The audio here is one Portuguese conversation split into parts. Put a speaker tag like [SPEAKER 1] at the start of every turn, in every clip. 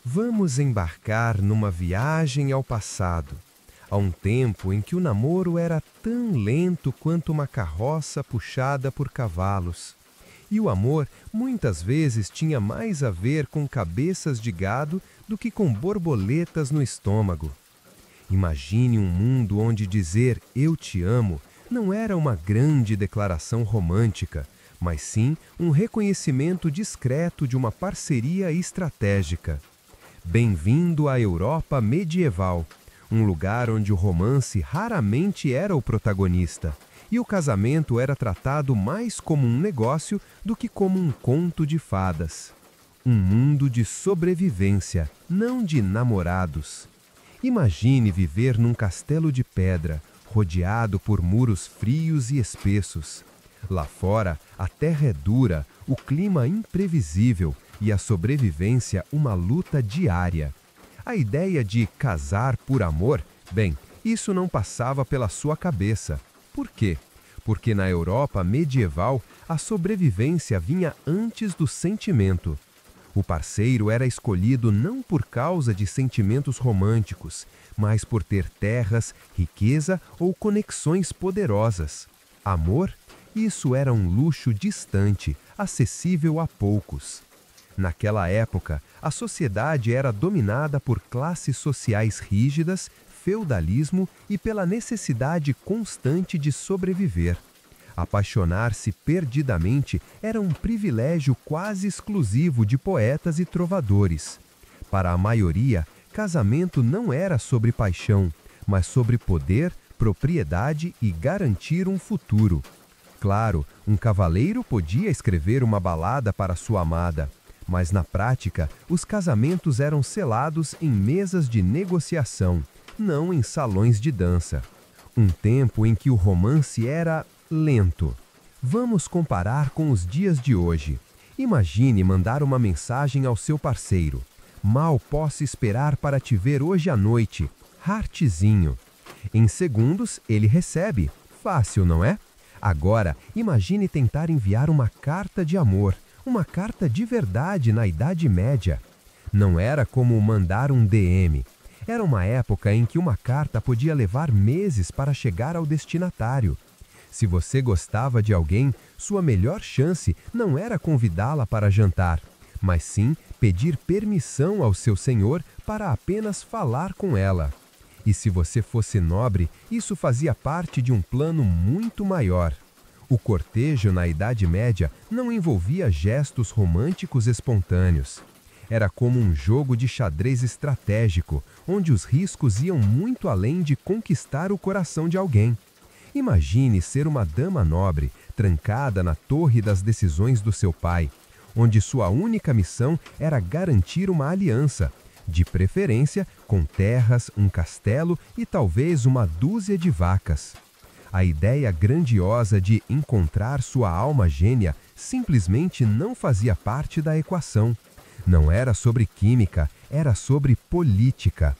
[SPEAKER 1] Vamos embarcar numa viagem ao passado, a um tempo em que o namoro era tão lento quanto uma carroça puxada por cavalos. E o amor muitas vezes tinha mais a ver com cabeças de gado do que com borboletas no estômago. Imagine um mundo onde dizer "eu te amo" não era uma grande declaração romântica, mas sim um reconhecimento discreto de uma parceria estratégica. Bem-vindo à Europa medieval, um lugar onde o romance raramente era o protagonista, e o casamento era tratado mais como um negócio do que como um conto de fadas. Um mundo de sobrevivência, não de namorados. Imagine viver num castelo de pedra, rodeado por muros frios e espessos. Lá fora, a terra é dura, o clima imprevisível e a sobrevivência uma luta diária. A ideia de casar por amor, bem, isso não passava pela sua cabeça. Por quê? Porque na Europa medieval, a sobrevivência vinha antes do sentimento. O parceiro era escolhido não por causa de sentimentos românticos, mas por ter terras, riqueza ou conexões poderosas. Amor? Isso era um luxo distante, acessível a poucos. Naquela época, a sociedade era dominada por classes sociais rígidas, feudalismo e pela necessidade constante de sobreviver. Apaixonar-se perdidamente era um privilégio quase exclusivo de poetas e trovadores. Para a maioria, casamento não era sobre paixão, mas sobre poder, propriedade e garantir um futuro. Claro, um cavaleiro podia escrever uma balada para sua amada, mas na prática, os casamentos eram selados em mesas de negociação, não em salões de dança. Um tempo em que o romance era lento. Vamos comparar com os dias de hoje. Imagine mandar uma mensagem ao seu parceiro. Mal posso esperar para te ver hoje à noite. Heartzinho. Em segundos, ele recebe. Fácil, não é? Agora, imagine tentar enviar uma carta de amor, uma carta de verdade na Idade Média. Não era como mandar um DM. Era uma época em que uma carta podia levar meses para chegar ao destinatário. Se você gostava de alguém, sua melhor chance não era convidá-la para jantar, mas sim pedir permissão ao seu senhor para apenas falar com ela. E se você fosse nobre, isso fazia parte de um plano muito maior. O cortejo na Idade Média não envolvia gestos românticos espontâneos. Era como um jogo de xadrez estratégico, onde os riscos iam muito além de conquistar o coração de alguém. Imagine ser uma dama nobre, trancada na torre das decisões do seu pai, onde sua única missão era garantir uma aliança, de preferência com terras, um castelo e talvez uma dúzia de vacas. A ideia grandiosa de encontrar sua alma gêmea simplesmente não fazia parte da equação. Não era sobre química, era sobre política.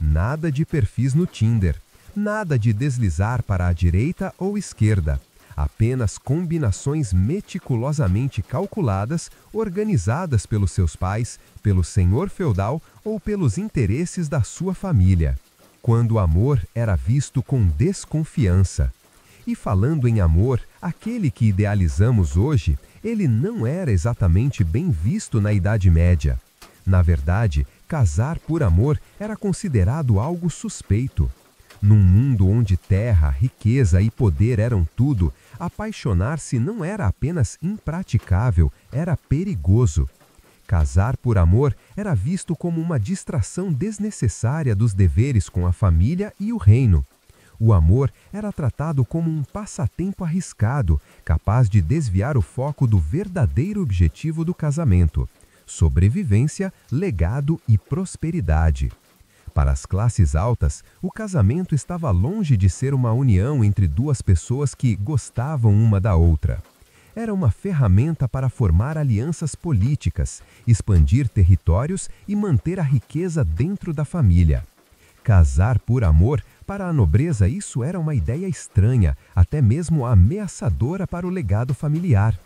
[SPEAKER 1] Nada de perfis no Tinder, nada de deslizar para a direita ou esquerda. Apenas combinações meticulosamente calculadas, organizadas pelos seus pais, pelo senhor feudal ou pelos interesses da sua família. Quando o amor era visto com desconfiança. E falando em amor, aquele que idealizamos hoje, ele não era exatamente bem visto na Idade Média. Na verdade, casar por amor era considerado algo suspeito. Num mundo onde terra, riqueza e poder eram tudo, apaixonar-se não era apenas impraticável, era perigoso. Casar por amor era visto como uma distração desnecessária dos deveres com a família e o reino. O amor era tratado como um passatempo arriscado, capaz de desviar o foco do verdadeiro objetivo do casamento: sobrevivência, legado e prosperidade. Para as classes altas, o casamento estava longe de ser uma união entre duas pessoas que gostavam uma da outra. Era uma ferramenta para formar alianças políticas, expandir territórios e manter a riqueza dentro da família. Casar por amor, para a nobreza isso era uma ideia estranha, até mesmo ameaçadora para o legado familiar.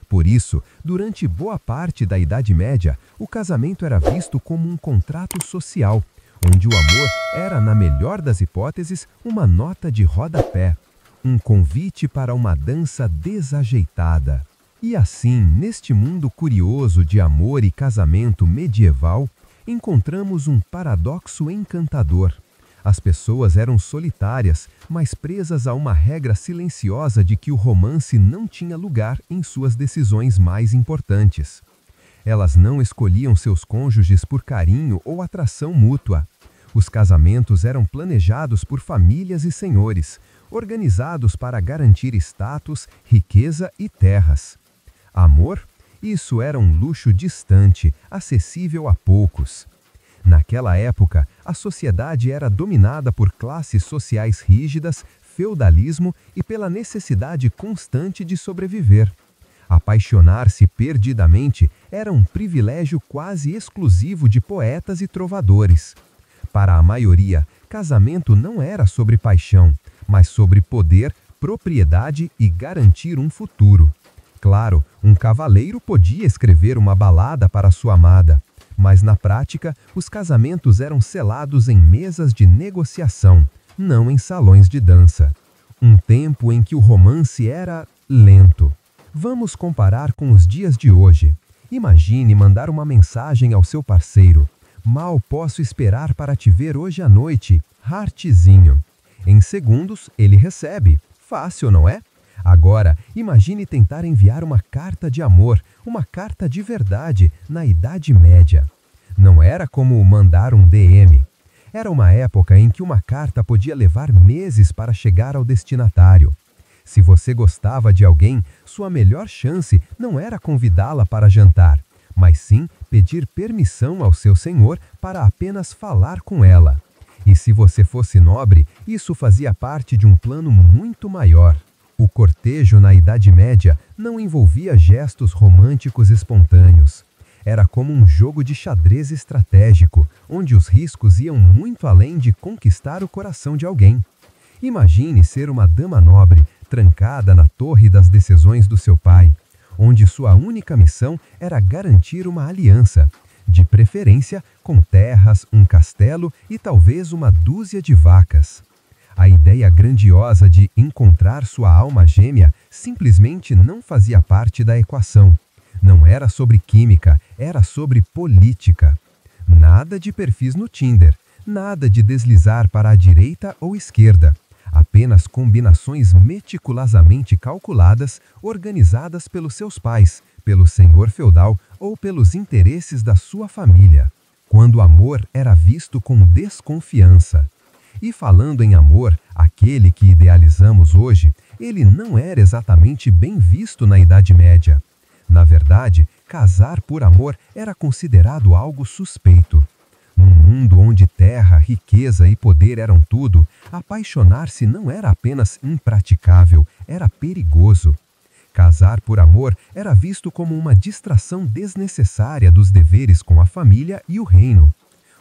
[SPEAKER 1] Por isso, durante boa parte da Idade Média, o casamento era visto como um contrato social, onde o amor era, na melhor das hipóteses, uma nota de rodapé, um convite para uma dança desajeitada. E assim, neste mundo curioso de amor e casamento medieval, encontramos um paradoxo encantador. As pessoas eram solitárias, mas presas a uma regra silenciosa de que o romance não tinha lugar em suas decisões mais importantes. Elas não escolhiam seus cônjuges por carinho ou atração mútua. Os casamentos eram planejados por famílias e senhores, organizados para garantir status, riqueza e terras. Amor? Isso era um luxo distante, acessível a poucos. Naquela época, a sociedade era dominada por classes sociais rígidas, feudalismo e pela necessidade constante de sobreviver. Apaixonar-se perdidamente era um privilégio quase exclusivo de poetas e trovadores. Para a maioria, casamento não era sobre paixão, mas sobre poder, propriedade e garantir um futuro. Claro, um cavaleiro podia escrever uma balada para sua amada, mas na prática, os casamentos eram selados em mesas de negociação, não em salões de dança. Um tempo em que o romance era lento. Vamos comparar com os dias de hoje. Imagine mandar uma mensagem ao seu parceiro. Mal posso esperar para te ver hoje à noite, heartzinho. Em segundos, ele recebe. Fácil, não é? Agora, imagine tentar enviar uma carta de amor, uma carta de verdade, na Idade Média. Não era como mandar um DM. Era uma época em que uma carta podia levar meses para chegar ao destinatário. Se você gostava de alguém, sua melhor chance não era convidá-la para jantar, mas sim pedir permissão ao seu senhor para apenas falar com ela. E se você fosse nobre, isso fazia parte de um plano muito maior. O cortejo na Idade Média não envolvia gestos românticos espontâneos. Era como um jogo de xadrez estratégico, onde os riscos iam muito além de conquistar o coração de alguém. Imagine ser uma dama nobre, trancada na torre das decisões do seu pai, onde sua única missão era garantir uma aliança, de preferência com terras, um castelo e talvez uma dúzia de vacas. A ideia grandiosa de encontrar sua alma gêmea simplesmente não fazia parte da equação. Não era sobre química, era sobre política. Nada de perfis no Tinder, nada de deslizar para a direita ou esquerda. Apenas combinações meticulosamente calculadas, organizadas pelos seus pais, pelo senhor feudal ou pelos interesses da sua família. Quando o amor era visto com desconfiança. E falando em amor, aquele que idealizamos hoje, ele não era exatamente bem visto na Idade Média. Na verdade, casar por amor era considerado algo suspeito. Num mundo onde terra, riqueza e poder eram tudo, apaixonar-se não era apenas impraticável, era perigoso. Casar por amor era visto como uma distração desnecessária dos deveres com a família e o reino.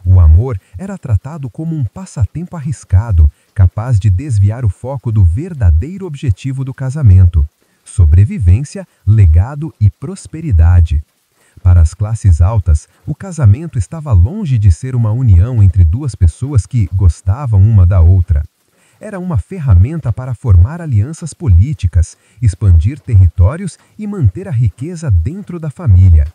[SPEAKER 1] O amor era tratado como um passatempo arriscado, capaz de desviar o foco do verdadeiro objetivo do casamento: sobrevivência, legado e prosperidade. Para as classes altas, o casamento estava longe de ser uma união entre duas pessoas que gostavam uma da outra. Era uma ferramenta para formar alianças políticas, expandir territórios e manter a riqueza dentro da família.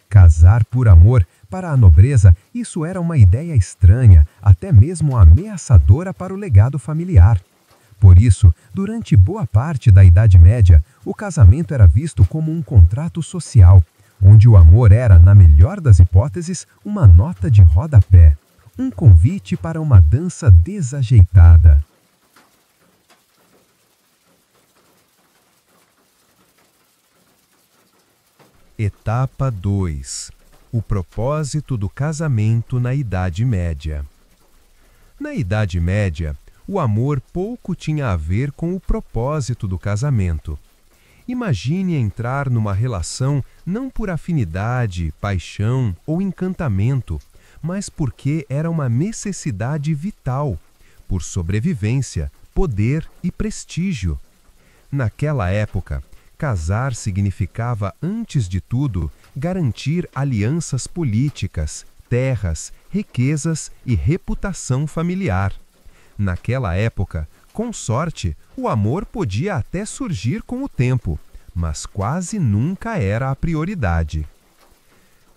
[SPEAKER 1] Casar por amor, para a nobreza, isso era uma ideia estranha, até mesmo ameaçadora para o legado familiar. Por isso, durante boa parte da Idade Média, o casamento era visto como um contrato social, onde o amor era, na melhor das hipóteses, uma nota de rodapé, um convite para uma dança desajeitada. Etapa 2. O propósito do casamento na Idade Média. Na Idade Média, o amor pouco tinha a ver com o propósito do casamento. Imagine entrar numa relação não por afinidade, paixão ou encantamento, mas porque era uma necessidade vital, por sobrevivência, poder e prestígio. Naquela época, Casar significava, antes de tudo, garantir alianças políticas, terras, riquezas e reputação familiar. Naquela época, com sorte, o amor podia até surgir com o tempo, mas quase nunca era a prioridade.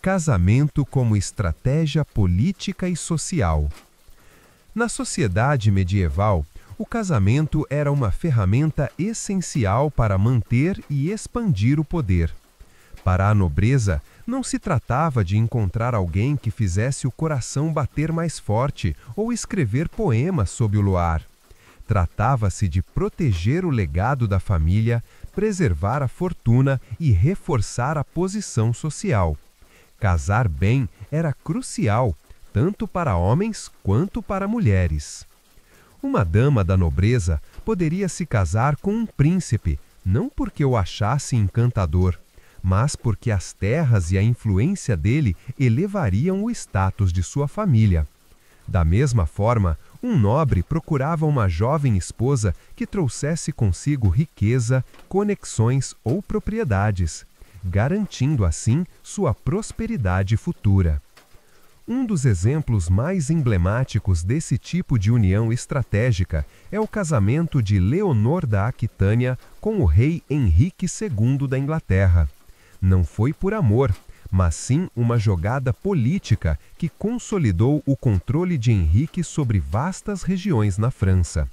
[SPEAKER 1] Casamento como estratégia política e social. Na sociedade medieval, o casamento era uma ferramenta essencial para manter e expandir o poder. Para a nobreza, não se tratava de encontrar alguém que fizesse o coração bater mais forte ou escrever poemas sob o luar. Tratava-se de proteger o legado da família, preservar a fortuna e reforçar a posição social. Casar bem era crucial, tanto para homens quanto para mulheres. Uma dama da nobreza poderia se casar com um príncipe, não porque o achasse encantador, mas porque as terras e a influência dele elevariam o status de sua família. Da mesma forma, um nobre procurava uma jovem esposa que trouxesse consigo riqueza, conexões ou propriedades, garantindo assim sua prosperidade futura. Um dos exemplos mais emblemáticos desse tipo de união estratégica é o casamento de Leonor da Aquitânia com o rei Henrique II da Inglaterra. Não foi por amor, mas sim uma jogada política que consolidou o controle de Henrique sobre vastas regiões na França.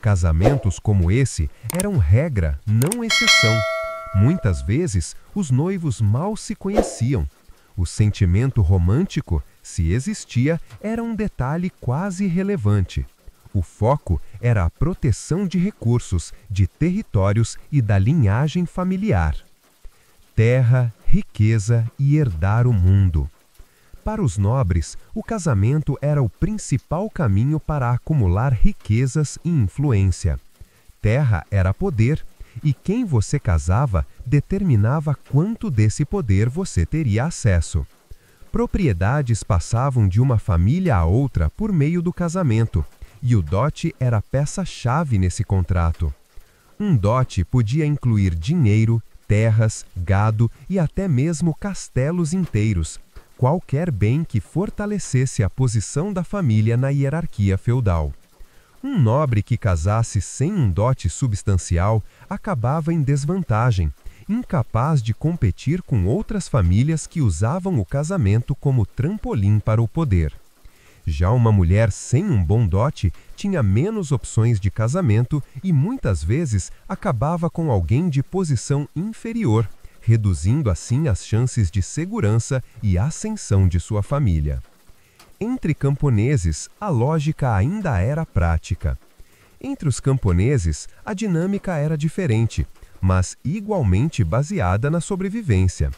[SPEAKER 1] Casamentos como esse eram regra, não exceção. Muitas vezes, os noivos mal se conheciam. O sentimento romântico, se existia, era um detalhe quase irrelevante. O foco era a proteção de recursos, de territórios e da linhagem familiar. Terra, riqueza e herdar o mundo. Para os nobres, o casamento era o principal caminho para acumular riquezas e influência. Terra era poder, e quem você casava determinava quanto desse poder você teria acesso. Propriedades passavam de uma família a outra por meio do casamento, e o dote era a peça-chave nesse contrato. Um dote podia incluir dinheiro, terras, gado e até mesmo castelos inteiros, qualquer bem que fortalecesse a posição da família na hierarquia feudal. Um nobre que casasse sem um dote substancial acabava em desvantagem, incapaz de competir com outras famílias que usavam o casamento como trampolim para o poder. Já uma mulher sem um bom dote tinha menos opções de casamento e muitas vezes acabava com alguém de posição inferior, reduzindo assim as chances de segurança e ascensão de sua família. Entre camponeses, a lógica ainda era prática. Entre os camponeses, a dinâmica era diferente, mas igualmente baseada na sobrevivência.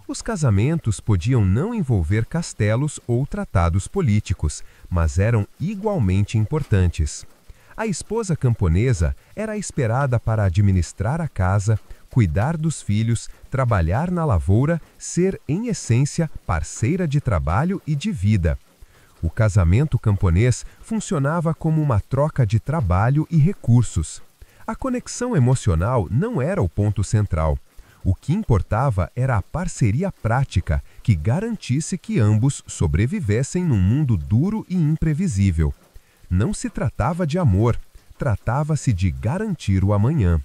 [SPEAKER 1] Os casamentos podiam não envolver castelos ou tratados políticos, mas eram igualmente importantes. A esposa camponesa era esperada para administrar a casa, cuidar dos filhos, trabalhar na lavoura, ser, em essência, parceira de trabalho e de vida. O casamento camponês funcionava como uma troca de trabalho e recursos. A conexão emocional não era o ponto central. O que importava era a parceria prática que garantisse que ambos sobrevivessem num mundo duro e imprevisível. Não se tratava de amor, tratava-se de garantir o amanhã.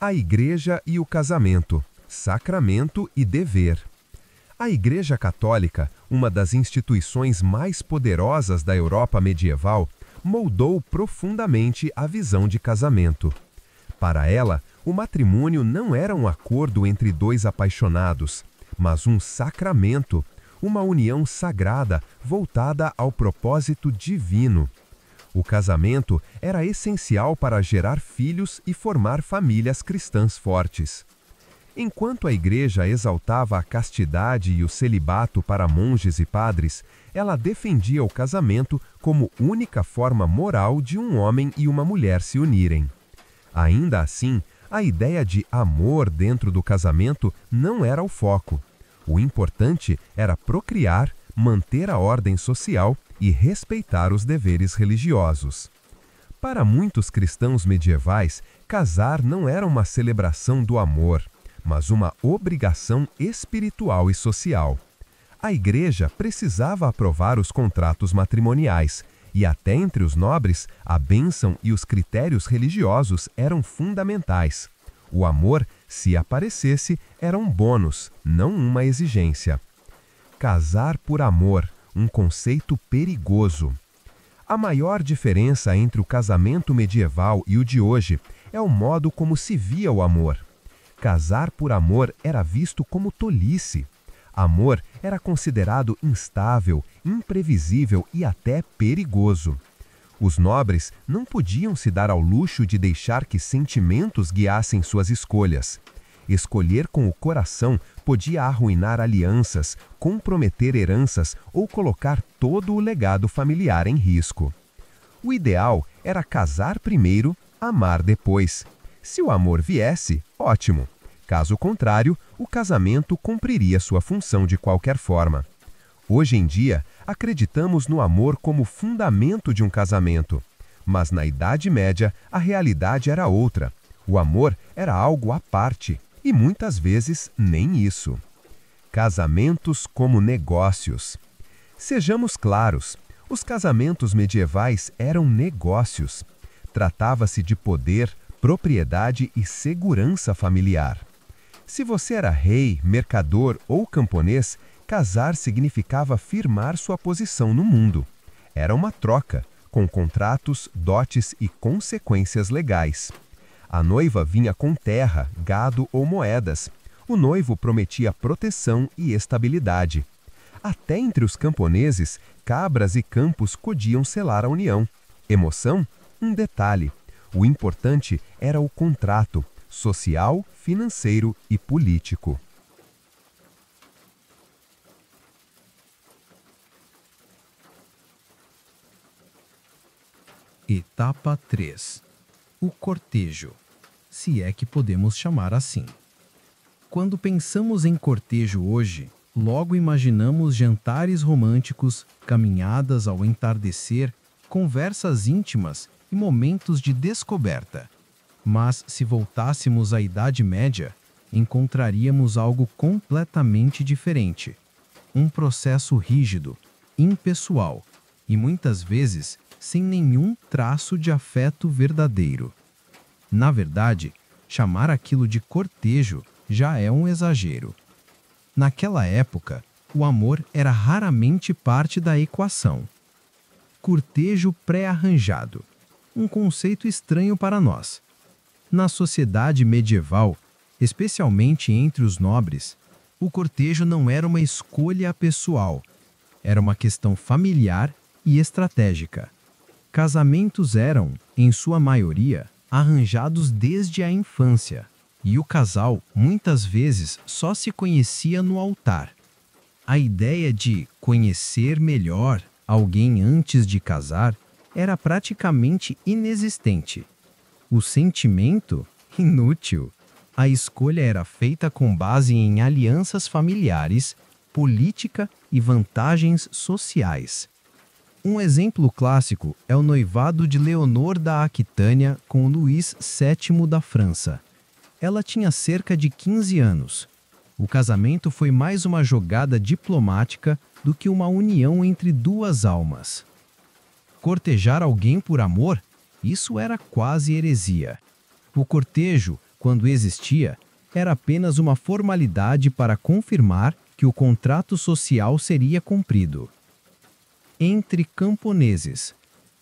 [SPEAKER 1] A igreja e o casamento, sacramento e dever. A Igreja Católica, uma das instituições mais poderosas da Europa medieval, moldou profundamente a visão de casamento. Para ela, o matrimônio não era um acordo entre dois apaixonados, mas um sacramento, uma união sagrada voltada ao propósito divino. O casamento era essencial para gerar filhos e formar famílias cristãs fortes. Enquanto a Igreja exaltava a castidade e o celibato para monges e padres, ela defendia o casamento como única forma moral de um homem e uma mulher se unirem. Ainda assim, a ideia de amor dentro do casamento não era o foco. O importante era procriar, manter a ordem social e respeitar os deveres religiosos. Para muitos cristãos medievais, casar não era uma celebração do amor, mas uma obrigação espiritual e social. A igreja precisava aprovar os contratos matrimoniais, e até entre os nobres, a bênção e os critérios religiosos eram fundamentais. O amor, se aparecesse, era um bônus, não uma exigência. Casar por amor, um conceito perigoso. A maior diferença entre o casamento medieval e o de hoje é o modo como se via o amor. Casar por amor era visto como tolice. Amor era considerado instável, imprevisível e até perigoso. Os nobres não podiam se dar ao luxo de deixar que sentimentos guiassem suas escolhas. Escolher com o coração podia arruinar alianças, comprometer heranças ou colocar todo o legado familiar em risco. O ideal era casar primeiro, amar depois. Se o amor viesse, ótimo. Caso contrário, o casamento cumpriria sua função de qualquer forma. Hoje em dia, acreditamos no amor como fundamento de um casamento. Mas na Idade Média, a realidade era outra. O amor era algo à parte, e muitas vezes nem isso. Casamentos como negócios. Sejamos claros, os casamentos medievais eram negócios. Tratava-se de poder, propriedade e segurança familiar. Se você era rei, mercador ou camponês, casar significava firmar sua posição no mundo. Era uma troca, com contratos, dotes e consequências legais. A noiva vinha com terra, gado ou moedas. O noivo prometia proteção e estabilidade. Até entre os camponeses, cabras e campos podiam selar a união. Emoção? Um detalhe. O importante era o contrato, social, financeiro e político.
[SPEAKER 2] Etapa 3. O cortejo, se é que podemos chamar assim. Quando pensamos em cortejo hoje, logo imaginamos jantares românticos, caminhadas ao entardecer, conversas íntimas e momentos de descoberta. Mas se voltássemos à Idade Média, encontraríamos algo completamente diferente. Um processo rígido, impessoal e muitas vezes sem nenhum traço de afeto verdadeiro. Na verdade, chamar aquilo de cortejo já é um exagero. Naquela época, o amor era raramente parte da equação. Cortejo pré-arranjado, um conceito estranho para nós. Na sociedade medieval, especialmente entre os nobres, o cortejo não era uma escolha pessoal, era uma questão familiar e estratégica. Casamentos eram, em sua maioria, arranjados desde a infância, e o casal muitas vezes só se conhecia no altar. A ideia de conhecer melhor alguém antes de casar era praticamente inexistente. O sentimento? Inútil. A escolha era feita com base em alianças familiares, política e vantagens sociais. Um exemplo clássico é o noivado de Leonor da Aquitânia com Luís VII da França. Ela tinha cerca de 15 anos. O casamento foi mais uma jogada diplomática do que uma união entre duas almas. Cortejar alguém por amor? Isso era quase heresia. O cortejo, quando existia, era apenas uma formalidade para confirmar que o contrato social seria cumprido. Entre camponeses.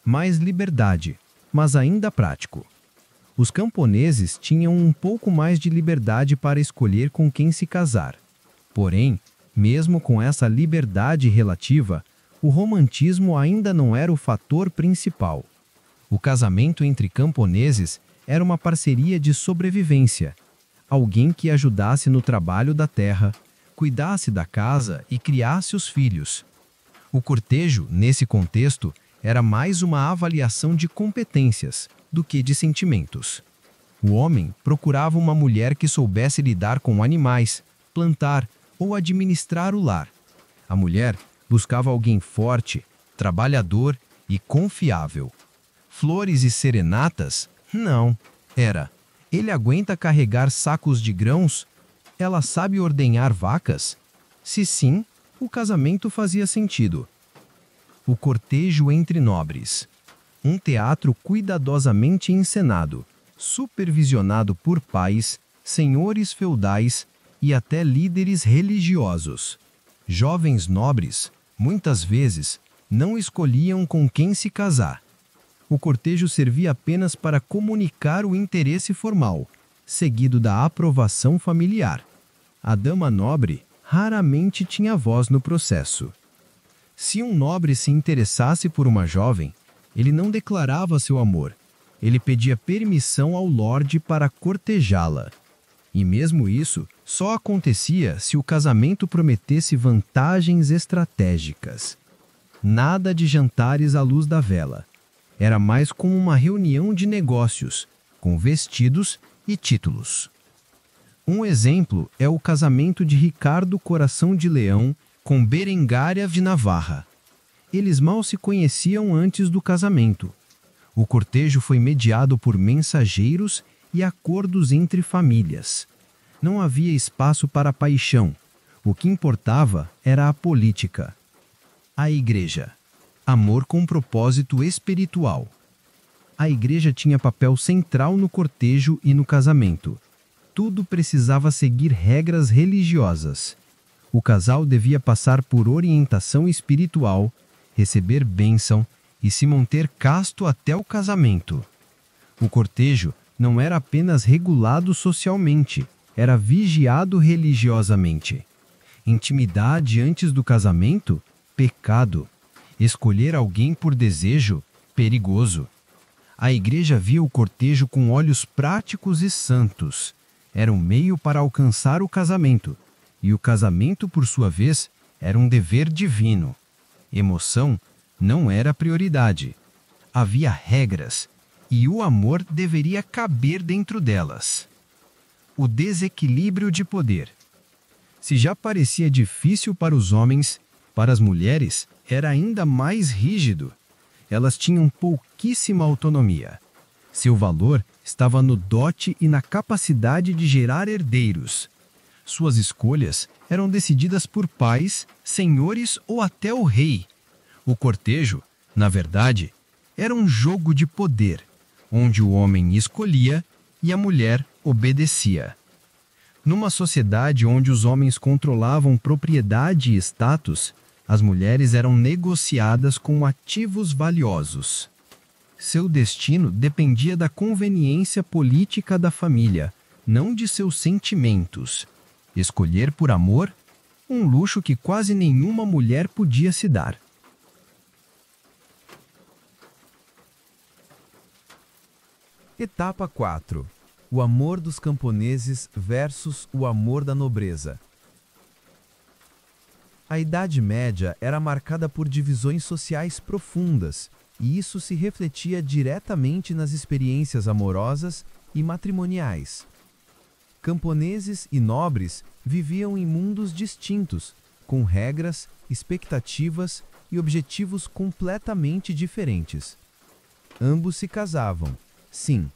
[SPEAKER 2] Mais liberdade, mas ainda prático. Os camponeses tinham um pouco mais de liberdade para escolher com quem se casar. Porém, mesmo com essa liberdade relativa, o romantismo ainda não era o fator principal. O casamento entre camponeses era uma parceria de sobrevivência. Alguém que ajudasse no trabalho da terra, cuidasse da casa e criasse os filhos. O cortejo, nesse contexto, era mais uma avaliação de competências do que de sentimentos. O homem procurava uma mulher que soubesse lidar com animais, plantar ou administrar o lar. A mulher buscava alguém forte, trabalhador e confiável. Flores e serenatas? Não. Era: ele aguenta carregar sacos de grãos? Ela sabe ordenhar vacas? Se sim, o casamento fazia sentido. O cortejo entre nobres. Um teatro cuidadosamente encenado, supervisionado por pais, senhores feudais e até líderes religiosos. Jovens nobres, muitas vezes, não escolhiam com quem se casar. O cortejo servia apenas para comunicar o interesse formal, seguido da aprovação familiar. A dama nobre raramente tinha voz no processo. Se um nobre se interessasse por uma jovem, ele não declarava seu amor. Ele pedia permissão ao lorde para cortejá-la. E mesmo isso só acontecia se o casamento prometesse vantagens estratégicas. Nada de jantares à luz da vela. Era mais como uma reunião de negócios, com vestidos e títulos. Um exemplo é o casamento de Ricardo Coração de Leão com Berengária de Navarra. Eles mal se conheciam antes do casamento. O cortejo foi mediado por mensageiros e acordos entre famílias. Não havia espaço para paixão. O que importava era a política. A igreja. Amor com propósito espiritual. A igreja tinha papel central no cortejo e no casamento. Tudo precisava seguir regras religiosas. O casal devia passar por orientação espiritual, receber bênção e se manter casto até o casamento. O cortejo não era apenas regulado socialmente, era vigiado religiosamente. Intimidade antes do casamento? Pecado. Escolher alguém por desejo? Perigoso. A igreja via o cortejo com olhos práticos e santos. Era um meio para alcançar o casamento, e o casamento, por sua vez, era um dever divino. Emoção não era prioridade. Havia regras, e o amor deveria caber dentro delas. O desequilíbrio de poder. Se já parecia difícil para os homens, para as mulheres era ainda mais rígido. Elas tinham pouquíssima autonomia. Seu valor estava no dote e na capacidade de gerar herdeiros. Suas escolhas eram decididas por pais, senhores ou até o rei. O cortejo, na verdade, era um jogo de poder, onde o homem escolhia e a mulher obedecia. Numa sociedade onde os homens controlavam propriedade e status, as mulheres eram negociadas com ativos valiosos. Seu destino dependia da conveniência política da família, não de seus sentimentos. Escolher por amor? Um luxo que quase nenhuma mulher podia se dar.
[SPEAKER 1] Etapa 4. O amor dos camponeses versus o amor da nobreza. A Idade Média era marcada por divisões sociais profundas, e isso se refletia diretamente nas experiências amorosas e matrimoniais. Camponeses e nobres viviam em mundos distintos, com regras, expectativas e objetivos completamente diferentes. Ambos se casavam, sim,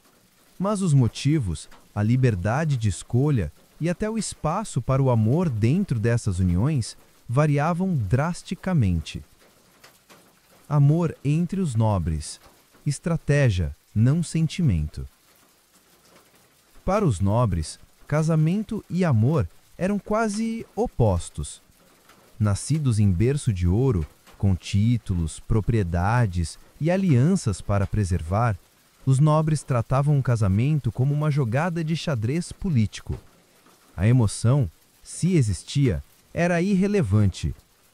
[SPEAKER 1] mas os motivos, a liberdade de escolha e até o espaço para o amor dentro dessas uniões variavam drasticamente. Amor entre os nobres, estratégia, não sentimento. Para os nobres, casamento e amor eram quase opostos. Nascidos em berço de ouro, com títulos, propriedades e alianças para preservar, os nobres tratavam o casamento como uma jogada de xadrez político. A emoção, se existia, era irrelevante.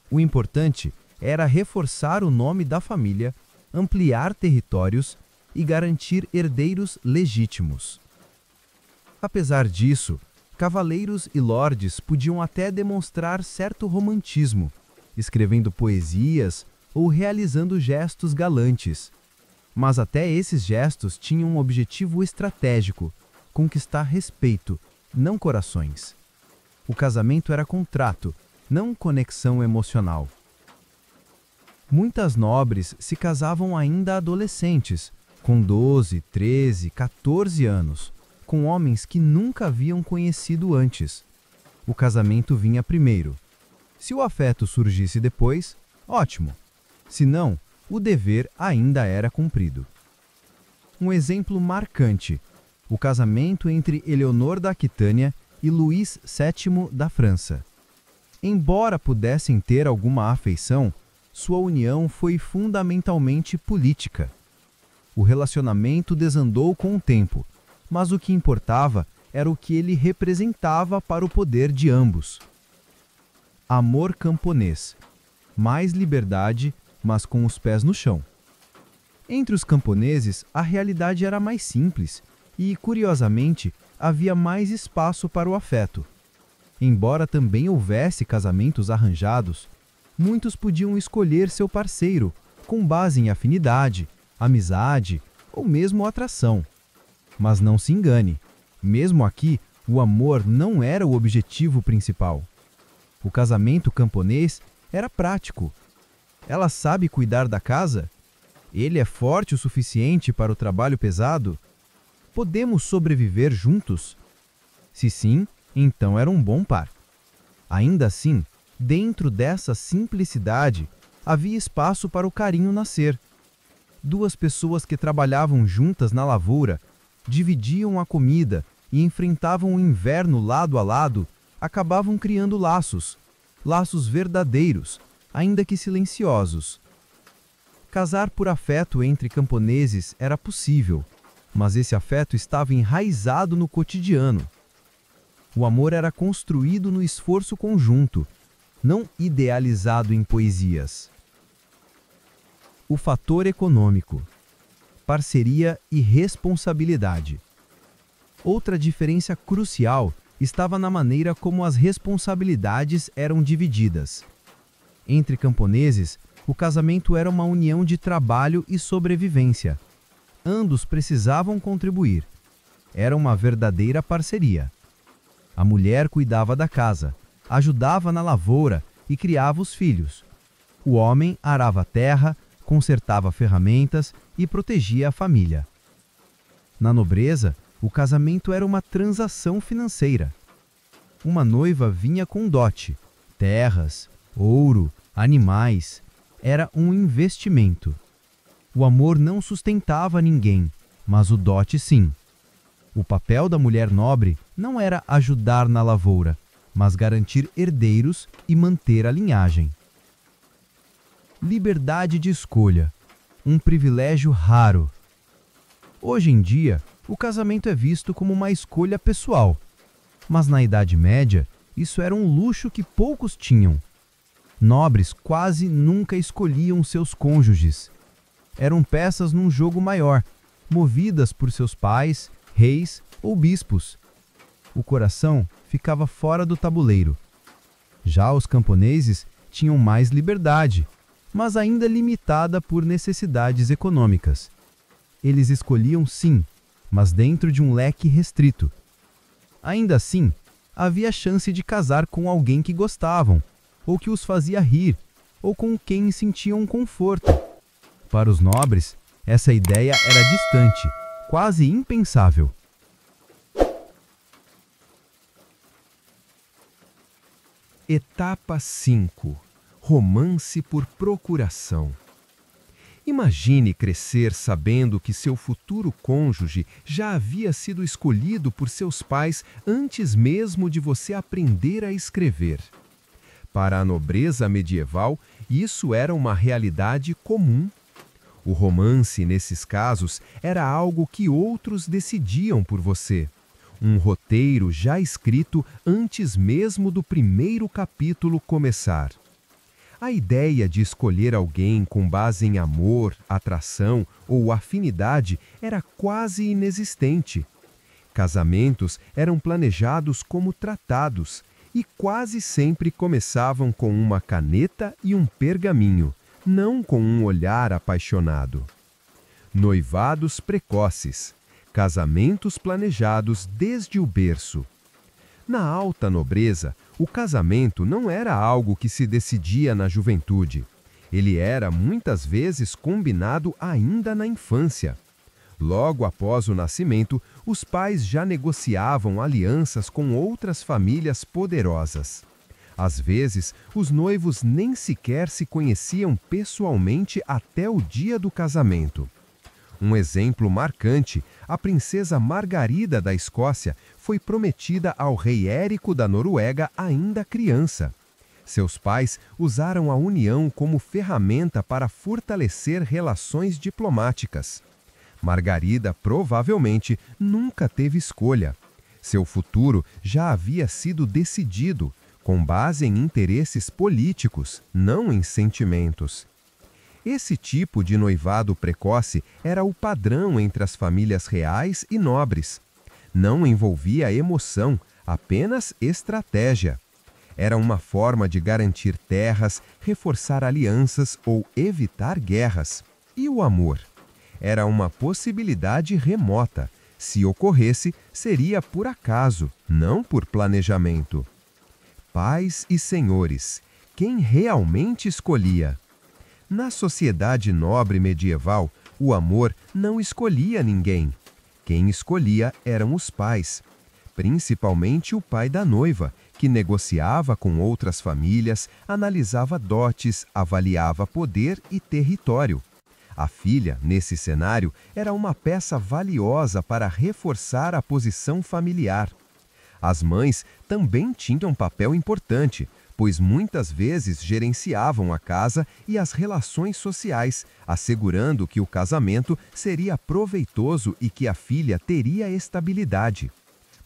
[SPEAKER 1] O importante era reforçar o nome da família, ampliar territórios e garantir herdeiros legítimos. Apesar disso, cavaleiros e lordes podiam até demonstrar certo romantismo, escrevendo poesias ou realizando gestos galantes. Mas até esses gestos tinham um objetivo estratégico: conquistar respeito, não corações. O casamento era contrato, não conexão emocional. Muitas nobres se casavam ainda adolescentes,
[SPEAKER 2] com 12, 13, 14 anos, com homens que nunca haviam conhecido antes. O casamento vinha primeiro. Se o afeto surgisse depois, ótimo. Se não, o dever ainda era cumprido. Um exemplo marcante: o casamento entre Eleonor da Aquitânia e Luís VII da França. Embora pudessem ter alguma afeição, sua união foi fundamentalmente política. O relacionamento desandou com o tempo, mas o que importava era o que ele representava para o poder de ambos. Amor camponês. Mais liberdade, mas com os pés no chão. Entre os camponeses, a realidade era mais simples e, curiosamente, havia mais espaço para o afeto. Embora também houvesse casamentos arranjados, muitos podiam escolher seu parceiro com base em afinidade, amizade ou mesmo atração. Mas não se engane, mesmo aqui, o amor não era o objetivo principal. O casamento camponês era prático. Ela sabe cuidar da casa? Ele é forte o suficiente para o trabalho pesado? Podemos sobreviver juntos? Se sim, então era um bom par. Ainda assim, dentro dessa simplicidade, havia espaço para o carinho nascer. Duas pessoas que trabalhavam juntas na lavoura, dividiam a comida e enfrentavam o inverno lado a lado, acabavam criando laços verdadeiros, ainda que silenciosos. Casar por afeto entre camponeses era possível, mas esse afeto estava enraizado no cotidiano. O amor era construído no esforço conjunto, não idealizado em poesias. O fator econômico. Parceria e responsabilidade. Outra diferença crucial estava na maneira como as responsabilidades eram divididas. Entre camponeses, o casamento era uma união de trabalho e sobrevivência. Ambos precisavam contribuir. Era uma verdadeira parceria. A mulher cuidava da casa, ajudava na lavoura e criava os filhos. O homem arava a terra, consertava ferramentas e protegia a família. Na nobreza, o casamento era uma transação financeira. Uma noiva vinha com dote, terras, ouro, animais. Era um investimento. O amor não sustentava ninguém, mas o dote sim. O papel da mulher nobre não era ajudar na lavoura, mas garantir herdeiros e manter a linhagem. Liberdade de escolha, um privilégio raro. Hoje em dia, o casamento é visto como uma escolha pessoal, mas na Idade Média, isso era um luxo que poucos tinham. Nobres quase nunca escolhiam seus cônjuges. Eram peças num jogo maior, movidas por seus pais, reis ou bispos. O coração ficava fora do tabuleiro. Já os camponeses tinham mais liberdade, mas ainda limitada por necessidades econômicas. Eles escolhiam sim, mas dentro de um leque restrito. Ainda assim, havia chance de casar com alguém que gostavam, ou que os fazia rir, ou com quem sentiam conforto. Para os nobres, essa ideia era distante, quase impensável.
[SPEAKER 1] Etapa 5. Romance por procuração. Imagine crescer sabendo que seu futuro cônjuge já havia sido escolhido por seus pais antes mesmo de você aprender a escrever. Para a nobreza medieval, isso era uma realidade comum. O romance, nesses casos, era algo que outros decidiam por você. Um roteiro já escrito antes mesmo do primeiro capítulo começar. A ideia de escolher alguém com base em amor, atração ou afinidade era quase inexistente. Casamentos eram planejados como tratados e quase sempre começavam com uma caneta e um pergaminho, não com um olhar apaixonado. Noivados precoces, casamentos planejados desde o berço. Na alta nobreza, o casamento não era algo que se decidia na juventude. Ele era muitas vezes combinado ainda na infância. Logo após o nascimento, os pais já negociavam alianças com outras famílias poderosas. Às vezes, os noivos nem sequer se conheciam pessoalmente até o dia do casamento. Um exemplo marcante, a princesa Margarida da Escócia foi prometida ao rei Érico da Noruega ainda criança. Seus pais usaram a união como ferramenta para fortalecer relações diplomáticas. Margarida provavelmente nunca teve escolha. Seu futuro já havia sido decidido, com base em interesses políticos, não em sentimentos. Esse tipo de noivado precoce era o padrão entre as famílias reais e nobres. Não envolvia emoção, apenas estratégia. Era uma forma de garantir terras, reforçar alianças ou evitar guerras. E o amor? Era uma possibilidade remota. Se ocorresse, seria por acaso, não por planejamento. Pais e senhores, quem realmente escolhia? Na sociedade nobre medieval, o amor não escolhia ninguém. Quem escolhia eram os pais, principalmente o pai da noiva, que negociava com outras famílias, analisava dotes, avaliava poder e território. A filha, nesse cenário, era uma peça valiosa para reforçar a posição familiar. As mães também tinham um papel importante, pois muitas vezes gerenciavam a casa e as relações sociais, assegurando que o casamento seria proveitoso e que a filha teria estabilidade.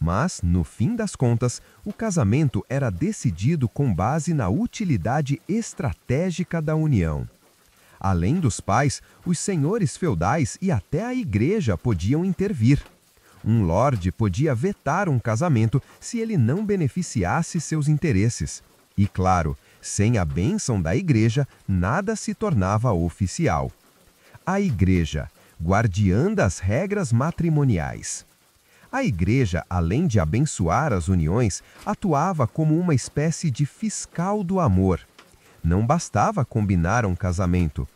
[SPEAKER 1] Mas, no fim das contas, o casamento era decidido com base na utilidade estratégica da união. Além dos pais, os senhores feudais e até a igreja podiam intervir. Um lorde podia vetar um casamento se ele não beneficiasse seus interesses. E, claro, sem a bênção da igreja, nada se tornava oficial. A igreja, guardiã das regras matrimoniais. A igreja, além de abençoar as uniões, atuava como uma espécie de fiscal do amor. Não bastava combinar um casamento.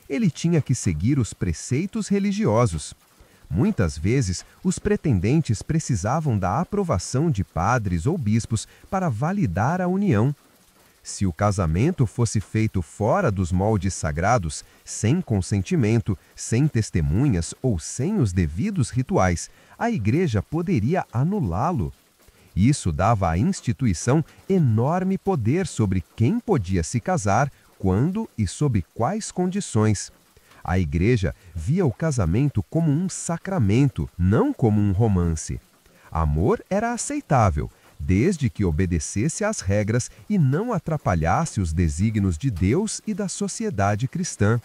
[SPEAKER 1] Ele tinha que seguir os preceitos religiosos. Muitas vezes, os pretendentes precisavam da aprovação de padres ou bispos para validar a união. Se o casamento fosse feito fora dos moldes sagrados, sem consentimento, sem testemunhas ou sem os devidos rituais, a igreja poderia anulá-lo. Isso dava à instituição enorme poder sobre quem podia se casar, quando e sob quais condições. A igreja via o casamento como um sacramento, não como um romance. Amor era aceitável, desde que obedecesse às regras e não atrapalhasse os desígnios de Deus e da sociedade cristã.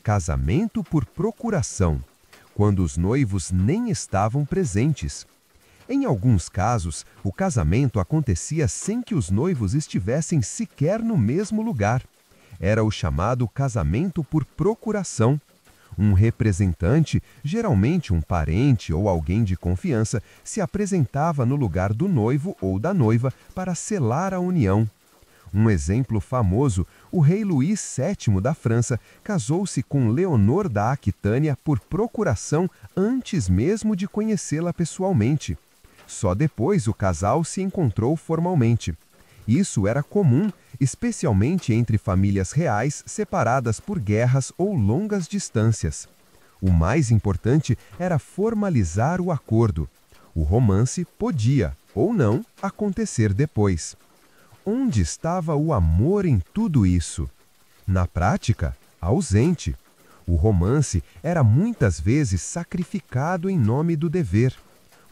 [SPEAKER 1] Casamento por procuração, quando os noivos nem estavam presentes. Em alguns casos, o casamento acontecia sem que os noivos estivessem sequer no mesmo lugar. Era o chamado casamento por procuração. Um representante, geralmente um parente ou alguém de confiança, se apresentava no lugar do noivo ou da noiva para selar a união. Um exemplo famoso, o rei Luís VII da França casou-se com Leonor da Aquitânia por procuração antes mesmo de conhecê-la pessoalmente. Só depois o casal se encontrou formalmente. Isso era comum, especialmente entre famílias reais separadas por guerras ou longas distâncias. O mais importante era formalizar o acordo. O romance podia, ou não, acontecer depois. Onde estava o amor em tudo isso? Na prática, ausente. O romance era muitas vezes sacrificado em nome do dever.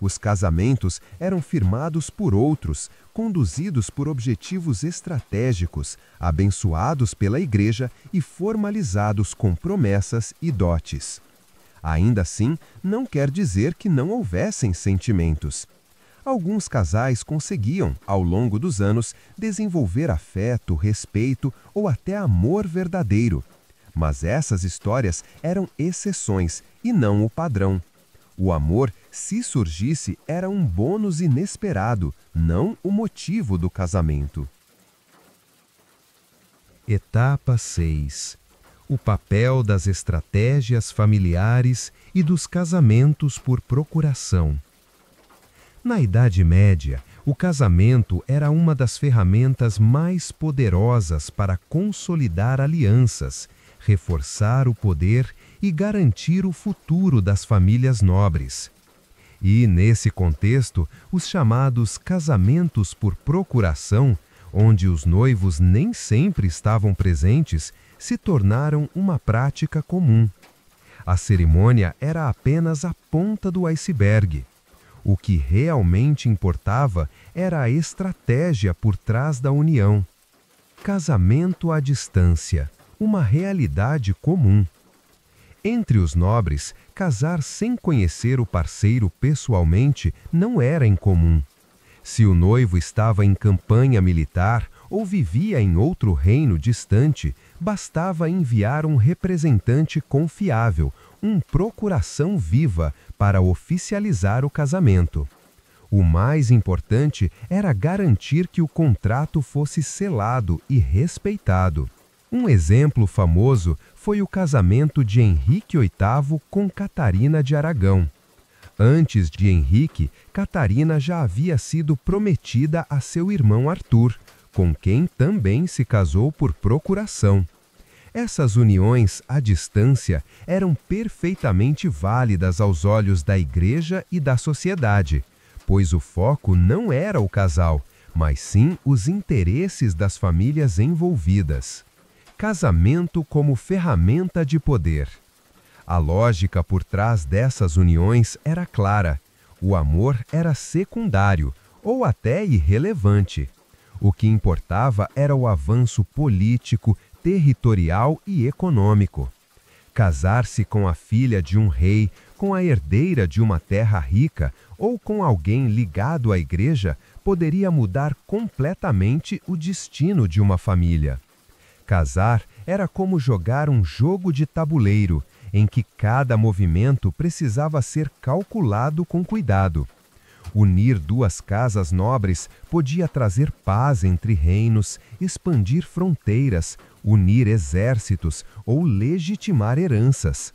[SPEAKER 1] Os casamentos eram firmados por outros, conduzidos por objetivos estratégicos, abençoados pela igreja e formalizados com promessas e dotes. Ainda assim, não quer dizer que não houvessem sentimentos. Alguns casais conseguiam, ao longo dos anos, desenvolver afeto, respeito ou até amor verdadeiro. Mas essas histórias eram exceções e não o padrão. O amor, se surgisse, era um bônus inesperado, não o motivo do casamento. Etapa 6. O papel das estratégias familiares e dos casamentos por procuração. Na Idade Média, o casamento era uma das ferramentas mais poderosas para consolidar alianças, reforçar o poder e garantir o futuro das famílias nobres. E, nesse contexto, os chamados casamentos por procuração, onde os noivos nem sempre estavam presentes, se tornaram uma prática comum. A cerimônia era apenas a ponta do iceberg. O que realmente importava era a estratégia por trás da união. Casamento à distância, uma realidade comum. Entre os nobres, casar sem conhecer o parceiro pessoalmente não era incomum. Se o noivo estava em campanha militar ou vivia em outro reino distante, bastava enviar um representante confiável, procuração viva, para oficializar o casamento. O mais importante era garantir que o contrato fosse selado e respeitado. Um exemplo famoso foi o casamento de Henrique VIII com Catarina de Aragão. Antes de Henrique, Catarina já havia sido prometida a seu irmão Arthur, com quem também se casou por procuração. Essas uniões à distância eram perfeitamente válidas aos olhos da Igreja e da sociedade, pois o foco não era o casal, mas sim os interesses das famílias envolvidas. Casamento como ferramenta de poder. A lógica por trás dessas uniões era clara. O amor era secundário, ou até irrelevante. O que importava era o avanço político, territorial e econômico. Casar-se com a filha de um rei, com a herdeira de uma terra rica ou com alguém ligado à igreja poderia mudar completamente o destino de uma família. Casar era como jogar um jogo de tabuleiro, em que cada movimento precisava ser calculado com cuidado. Unir duas casas nobres podia trazer paz entre reinos, expandir fronteiras, unir exércitos ou legitimar heranças.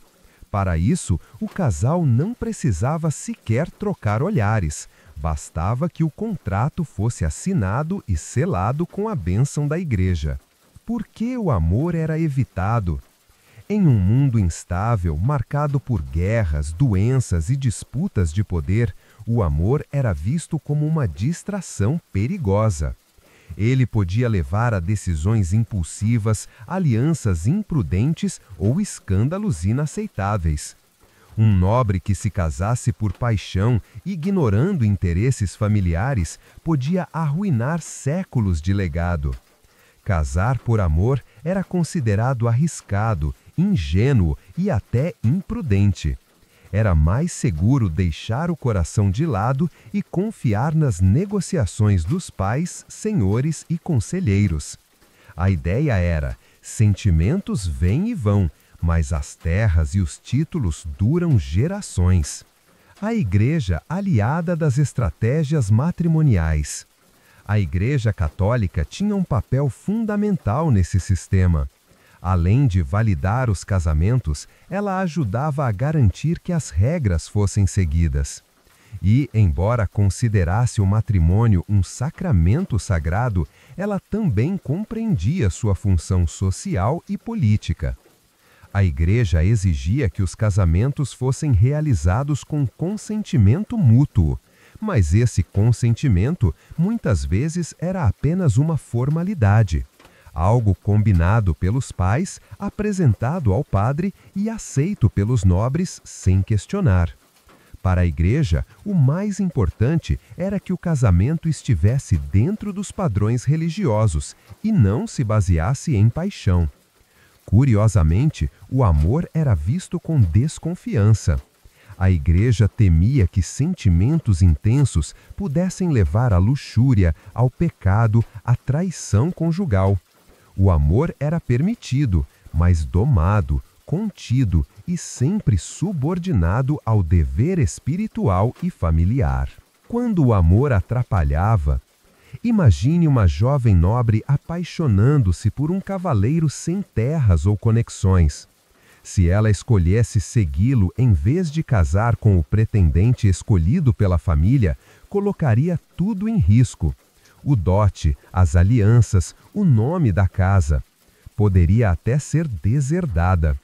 [SPEAKER 1] Para isso, o casal não precisava sequer trocar olhares. Bastava que o contrato fosse assinado e selado com a bênção da igreja. Por que o amor era evitado? Em um mundo instável, marcado por guerras, doenças e disputas de poder, o amor era visto como uma distração perigosa. Ele podia levar a decisões impulsivas, alianças imprudentes ou escândalos inaceitáveis. Um nobre que se casasse por paixão, ignorando interesses familiares, podia arruinar séculos de legado. Casar por amor era considerado arriscado, ingênuo e até imprudente. Era mais seguro deixar o coração de lado e confiar nas negociações dos pais, senhores e conselheiros. A ideia era: sentimentos vêm e vão, mas as terras e os títulos duram gerações. A Igreja aliada das estratégias matrimoniais. A Igreja Católica tinha um papel fundamental nesse sistema. Além de validar os casamentos, ela ajudava a garantir que as regras fossem seguidas. E, embora considerasse o matrimônio um sacramento sagrado, ela também compreendia sua função social e política. A Igreja exigia que os casamentos fossem realizados com consentimento mútuo, mas esse consentimento muitas vezes era apenas uma formalidade. Algo combinado pelos pais, apresentado ao padre e aceito pelos nobres sem questionar. Para a Igreja, o mais importante era que o casamento estivesse dentro dos padrões religiosos e não se baseasse em paixão. Curiosamente, o amor era visto com desconfiança. A Igreja temia que sentimentos intensos pudessem levar à luxúria, ao pecado, à traição conjugal. O amor era permitido, mas domado, contido e sempre subordinado ao dever espiritual e familiar. Quando o amor atrapalhava, Imagine uma jovem nobre apaixonando-se por um cavaleiro sem terras ou conexões. Se ela escolhesse segui-lo em vez de casar com o pretendente escolhido pela família, colocaria tudo em risco. O dote, as alianças, o nome da casa. Poderia até ser deserdada.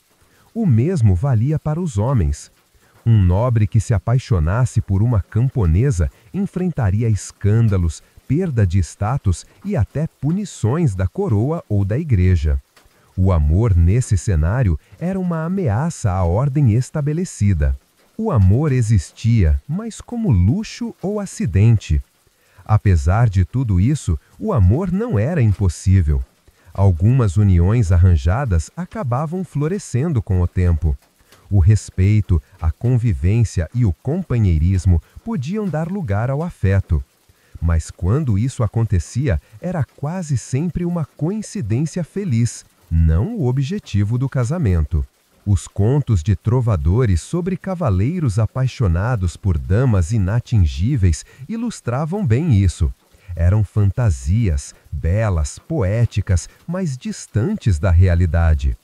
[SPEAKER 1] O mesmo valia para os homens. Um nobre que se apaixonasse por uma camponesa enfrentaria escândalos, perda de status e até punições da coroa ou da igreja. O amor nesse cenário era uma ameaça à ordem estabelecida. O amor existia, mas como luxo ou acidente. Apesar de tudo isso, o amor não era impossível. Algumas uniões arranjadas acabavam florescendo com o tempo. O respeito, a convivência e o companheirismo podiam dar lugar ao afeto. Mas quando isso acontecia, era quase sempre uma coincidência feliz, não o objetivo do casamento. Os contos de trovadores sobre cavaleiros apaixonados por damas inatingíveis ilustravam bem isso. Eram fantasias, belas, poéticas, mas distantes da realidade.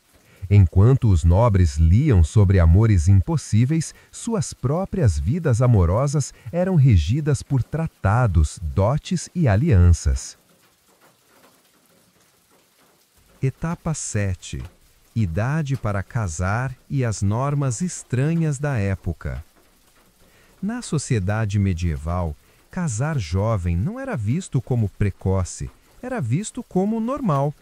[SPEAKER 1] Enquanto os nobres liam sobre amores impossíveis, suas próprias vidas amorosas eram regidas por tratados, dotes e alianças. Etapa 7. Idade para casar e as normas estranhas da época. Na sociedade medieval, casar jovem não era visto como precoce, era visto como normal.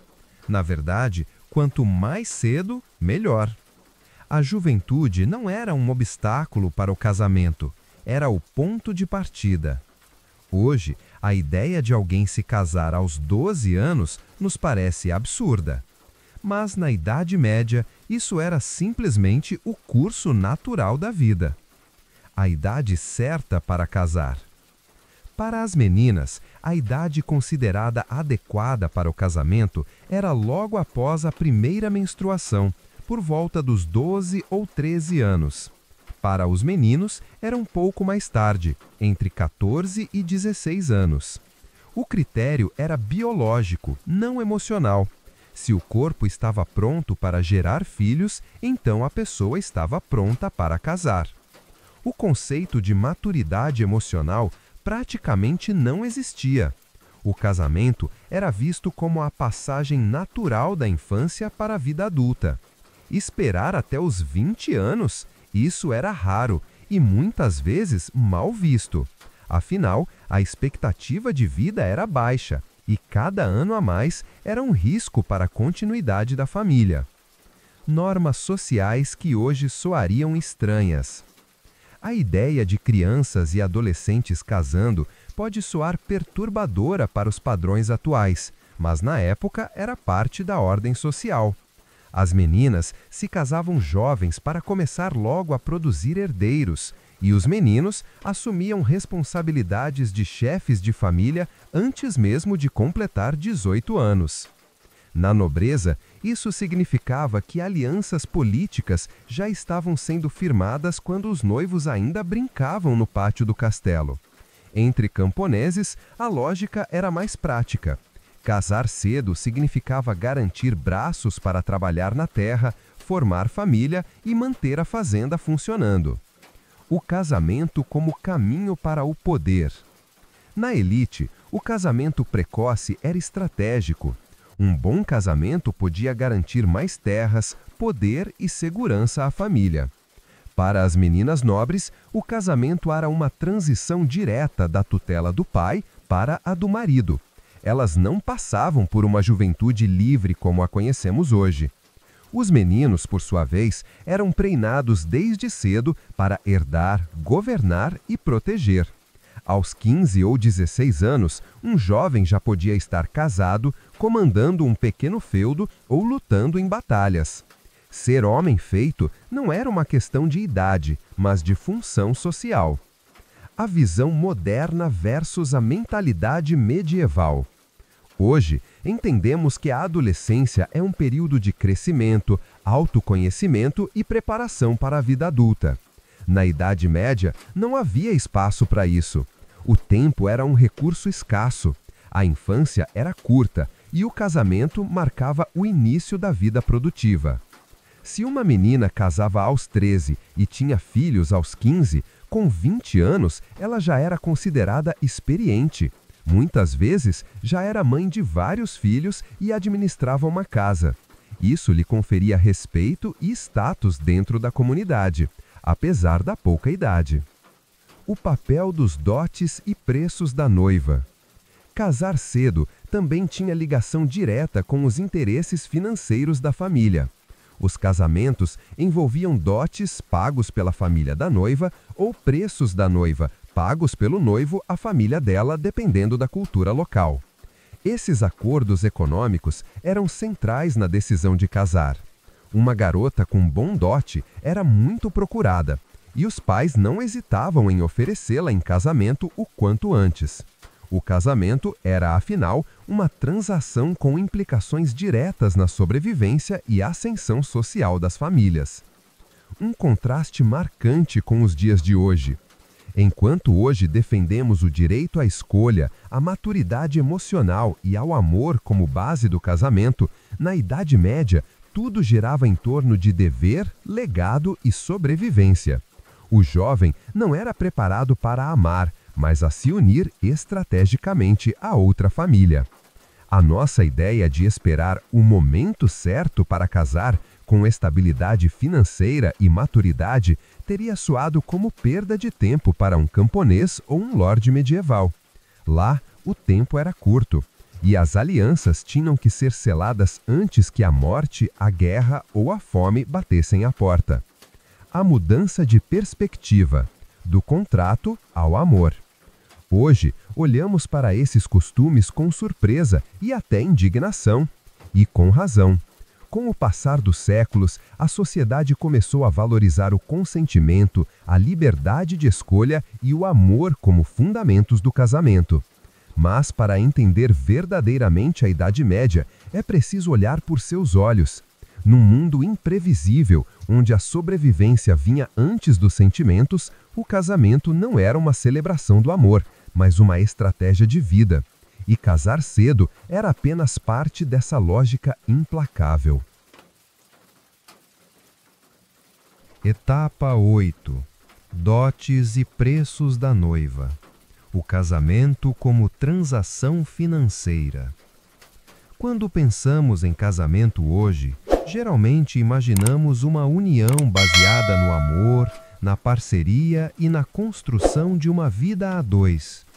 [SPEAKER 1] Na verdade, quanto mais cedo, melhor. A juventude não era um obstáculo para o casamento, era o ponto de partida. Hoje, a ideia de alguém se casar aos 12 anos nos parece absurda. Mas na Idade Média, isso era simplesmente o curso natural da vida. A idade certa para casar. Para as meninas, a idade considerada adequada para o casamento era logo após a primeira menstruação, por volta dos 12 ou 13 anos. Para os meninos, era um pouco mais tarde, entre 14 e 16 anos. O critério era biológico, não emocional. Se o corpo estava pronto para gerar filhos, então a pessoa estava pronta para casar. O conceito de maturidade emocional praticamente não existia. O casamento era visto como a passagem natural da infância para a vida adulta. Esperar até os 20 anos, isso era raro e muitas vezes mal visto. Afinal, a expectativa de vida era baixa e cada ano a mais era um risco para a continuidade da família. Normas sociais que hoje soariam estranhas. A ideia de crianças e adolescentes casando pode soar perturbadora para os padrões atuais, mas na época era parte da ordem social. As meninas se casavam jovens para começar logo a produzir herdeiros, e os meninos assumiam responsabilidades de chefes de família antes mesmo de completar 18 anos. Na nobreza, isso significava que alianças políticas já estavam sendo firmadas quando os noivos ainda brincavam no pátio do castelo. Entre camponeses, a lógica era mais prática. Casar cedo significava garantir braços para trabalhar na terra, formar família e manter a fazenda funcionando. O casamento como caminho para o poder. Na elite, o casamento precoce era estratégico. Um bom casamento podia garantir mais terras, poder e segurança à família. Para as meninas nobres, o casamento era uma transição direta da tutela do pai para a do marido. Elas não passavam por uma juventude livre como a conhecemos hoje. Os meninos, por sua vez, eram treinados desde cedo para herdar, governar e proteger. Aos 15 ou 16 anos, um jovem já podia estar casado, comandando um pequeno feudo ou lutando em batalhas. Ser homem feito não era uma questão de idade, mas de função social. A visão moderna versus a mentalidade medieval. Hoje, entendemos que a adolescência é um período de crescimento, autoconhecimento e preparação para a vida adulta. Na Idade Média, não havia espaço para isso. O tempo era um recurso escasso. A infância era curta e o casamento marcava o início da vida produtiva. Se uma menina casava aos 13 e tinha filhos aos 15, com 20 anos ela já era considerada experiente. Muitas vezes já era mãe de vários filhos e administrava uma casa. Isso lhe conferia respeito e status dentro da comunidade, apesar da pouca idade. O papel dos dotes e preços da noiva. Casar cedo também tinha ligação direta com os interesses financeiros da família. Os casamentos envolviam dotes pagos pela família da noiva ou preços da noiva pagos pelo noivo à família dela, dependendo da cultura local. Esses acordos econômicos eram centrais na decisão de casar. Uma garota com bom dote era muito procurada, e os pais não hesitavam em oferecê-la em casamento o quanto antes. O casamento era, afinal, uma transação com implicações diretas na sobrevivência e ascensão social das famílias. Um contraste marcante com os dias de hoje. Enquanto hoje defendemos o direito à escolha, à maturidade emocional e ao amor como base do casamento, na Idade Média, tudo girava em torno de dever, legado e sobrevivência. O jovem não era preparado para amar, mas a se unir estrategicamente a outra família. A nossa ideia de esperar o momento certo para casar, com estabilidade financeira e maturidade, teria soado como perda de tempo para um camponês ou um lorde medieval. Lá, o tempo era curto, e as alianças tinham que ser seladas antes que a morte, a guerra ou a fome batessem à porta. A mudança de perspectiva, do contrato ao amor. Hoje, olhamos para esses costumes com surpresa e até indignação, e com razão. Com o passar dos séculos, a sociedade começou a valorizar o consentimento, a liberdade de escolha e o amor como fundamentos do casamento. Mas, para entender verdadeiramente a Idade Média, é preciso olhar por seus olhos. Num mundo imprevisível, onde a sobrevivência vinha antes dos sentimentos, o casamento não era uma celebração do amor, mas uma estratégia de vida. E casar cedo era apenas parte dessa lógica implacável. Etapa 8. Dotes e preços da noiva. O casamento como transação financeira. Quando pensamos em casamento hoje, geralmente imaginamos uma união baseada no amor, na parceria e na construção de uma vida a dois.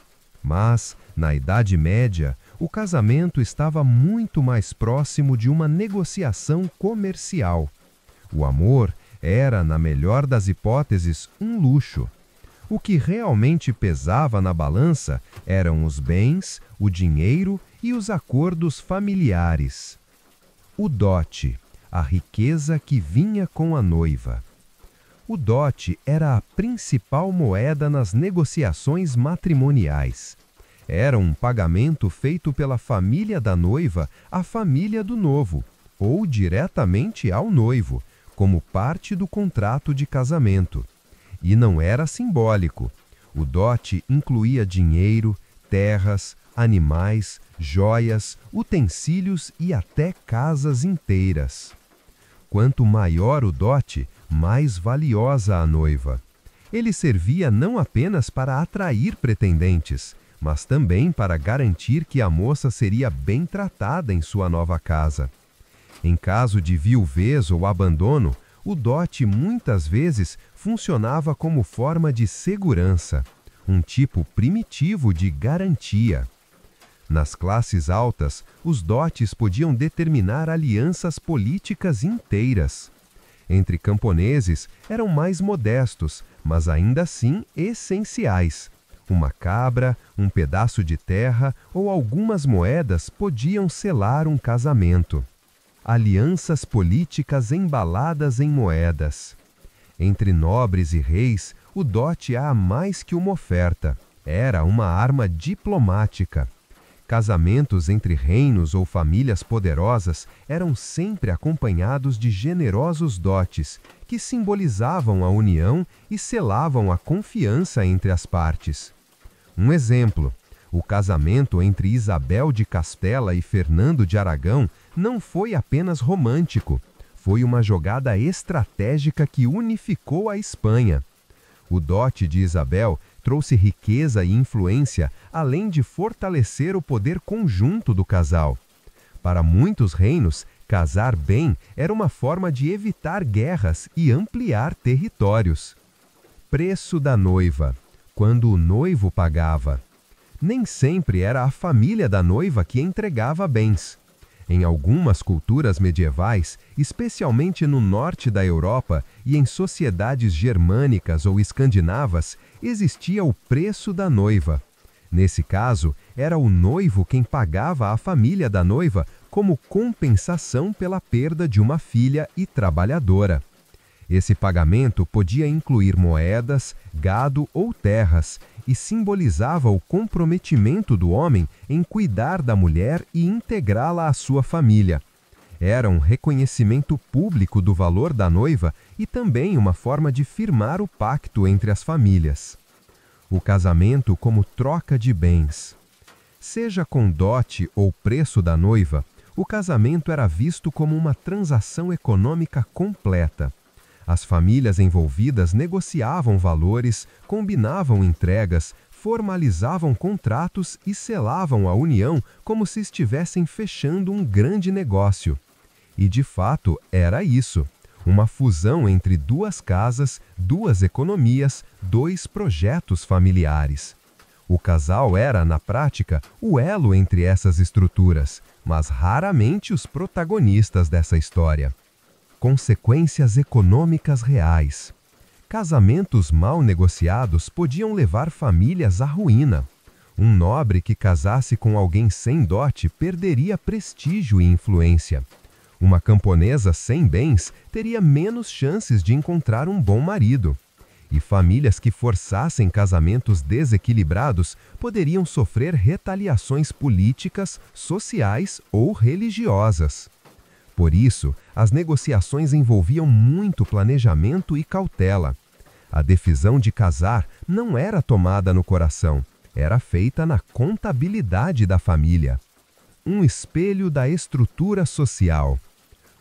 [SPEAKER 1] Mas, na Idade Média, o casamento estava muito mais próximo de uma negociação comercial. O amor era, na melhor das hipóteses, um luxo. O que realmente pesava na balança eram os bens, o dinheiro e os acordos familiares. O dote, a riqueza que vinha com a noiva. O dote era a principal moeda nas negociações matrimoniais. Era um pagamento feito pela família da noiva à família do noivo, ou diretamente ao noivo, como parte do contrato de casamento. E não era simbólico. O dote incluía dinheiro, terras, animais, joias, utensílios e até casas inteiras. Quanto maior o dote, mais valiosa a noiva. Ele servia não apenas para atrair pretendentes, mas também para garantir que a moça seria bem tratada em sua nova casa. Em caso de viuvez ou abandono, o dote muitas vezes funcionava como forma de segurança, um tipo primitivo de garantia. Nas classes altas, os dotes podiam determinar alianças políticas inteiras. Entre camponeses, eram mais modestos, mas ainda assim essenciais. Uma cabra, um pedaço de terra ou algumas moedas podiam selar um casamento. Alianças políticas embaladas em moedas. Entre nobres e reis, o dote era mais que uma oferta. Era uma arma diplomática. Casamentos entre reinos ou famílias poderosas eram sempre acompanhados de generosos dotes, que simbolizavam a união e selavam a confiança entre as partes. Um exemplo: O casamento entre Isabel de Castela e Fernando de Aragão não foi apenas romântico, foi uma jogada estratégica que unificou a Espanha. O dote de Isabel trouxe riqueza e influência, além de fortalecer o poder conjunto do casal. Para muitos reinos, casar bem era uma forma de evitar guerras e ampliar territórios. Preço da noiva, quando o noivo pagava. Nem sempre era a família da noiva que entregava bens. Em algumas culturas medievais, especialmente no norte da Europa e em sociedades germânicas ou escandinavas, existia o preço da noiva. Nesse caso, era o noivo quem pagava à família da noiva como compensação pela perda de uma filha e trabalhadora. Esse pagamento podia incluir moedas, gado ou terras e simbolizava o comprometimento do homem em cuidar da mulher e integrá-la à sua família. Era um reconhecimento público do valor da noiva e também uma forma de firmar o pacto entre as famílias. O casamento como troca de bens. Seja com dote ou preço da noiva, o casamento era visto como uma transação econômica completa. As famílias envolvidas negociavam valores, combinavam entregas, formalizavam contratos e selavam a união como se estivessem fechando um grande negócio. E de fato era isso, uma fusão entre duas casas, duas economias, dois projetos familiares. O casal era, na prática, o elo entre essas estruturas, mas raramente os protagonistas dessa história. Consequências econômicas reais. Casamentos mal negociados podiam levar famílias à ruína. Um nobre que casasse com alguém sem dote perderia prestígio e influência. Uma camponesa sem bens teria menos chances de encontrar um bom marido. E famílias que forçassem casamentos desequilibrados poderiam sofrer retaliações políticas, sociais ou religiosas. Por isso, as negociações envolviam muito planejamento e cautela. A decisão de casar não era tomada no coração, era feita na contabilidade da família. Um espelho da estrutura social.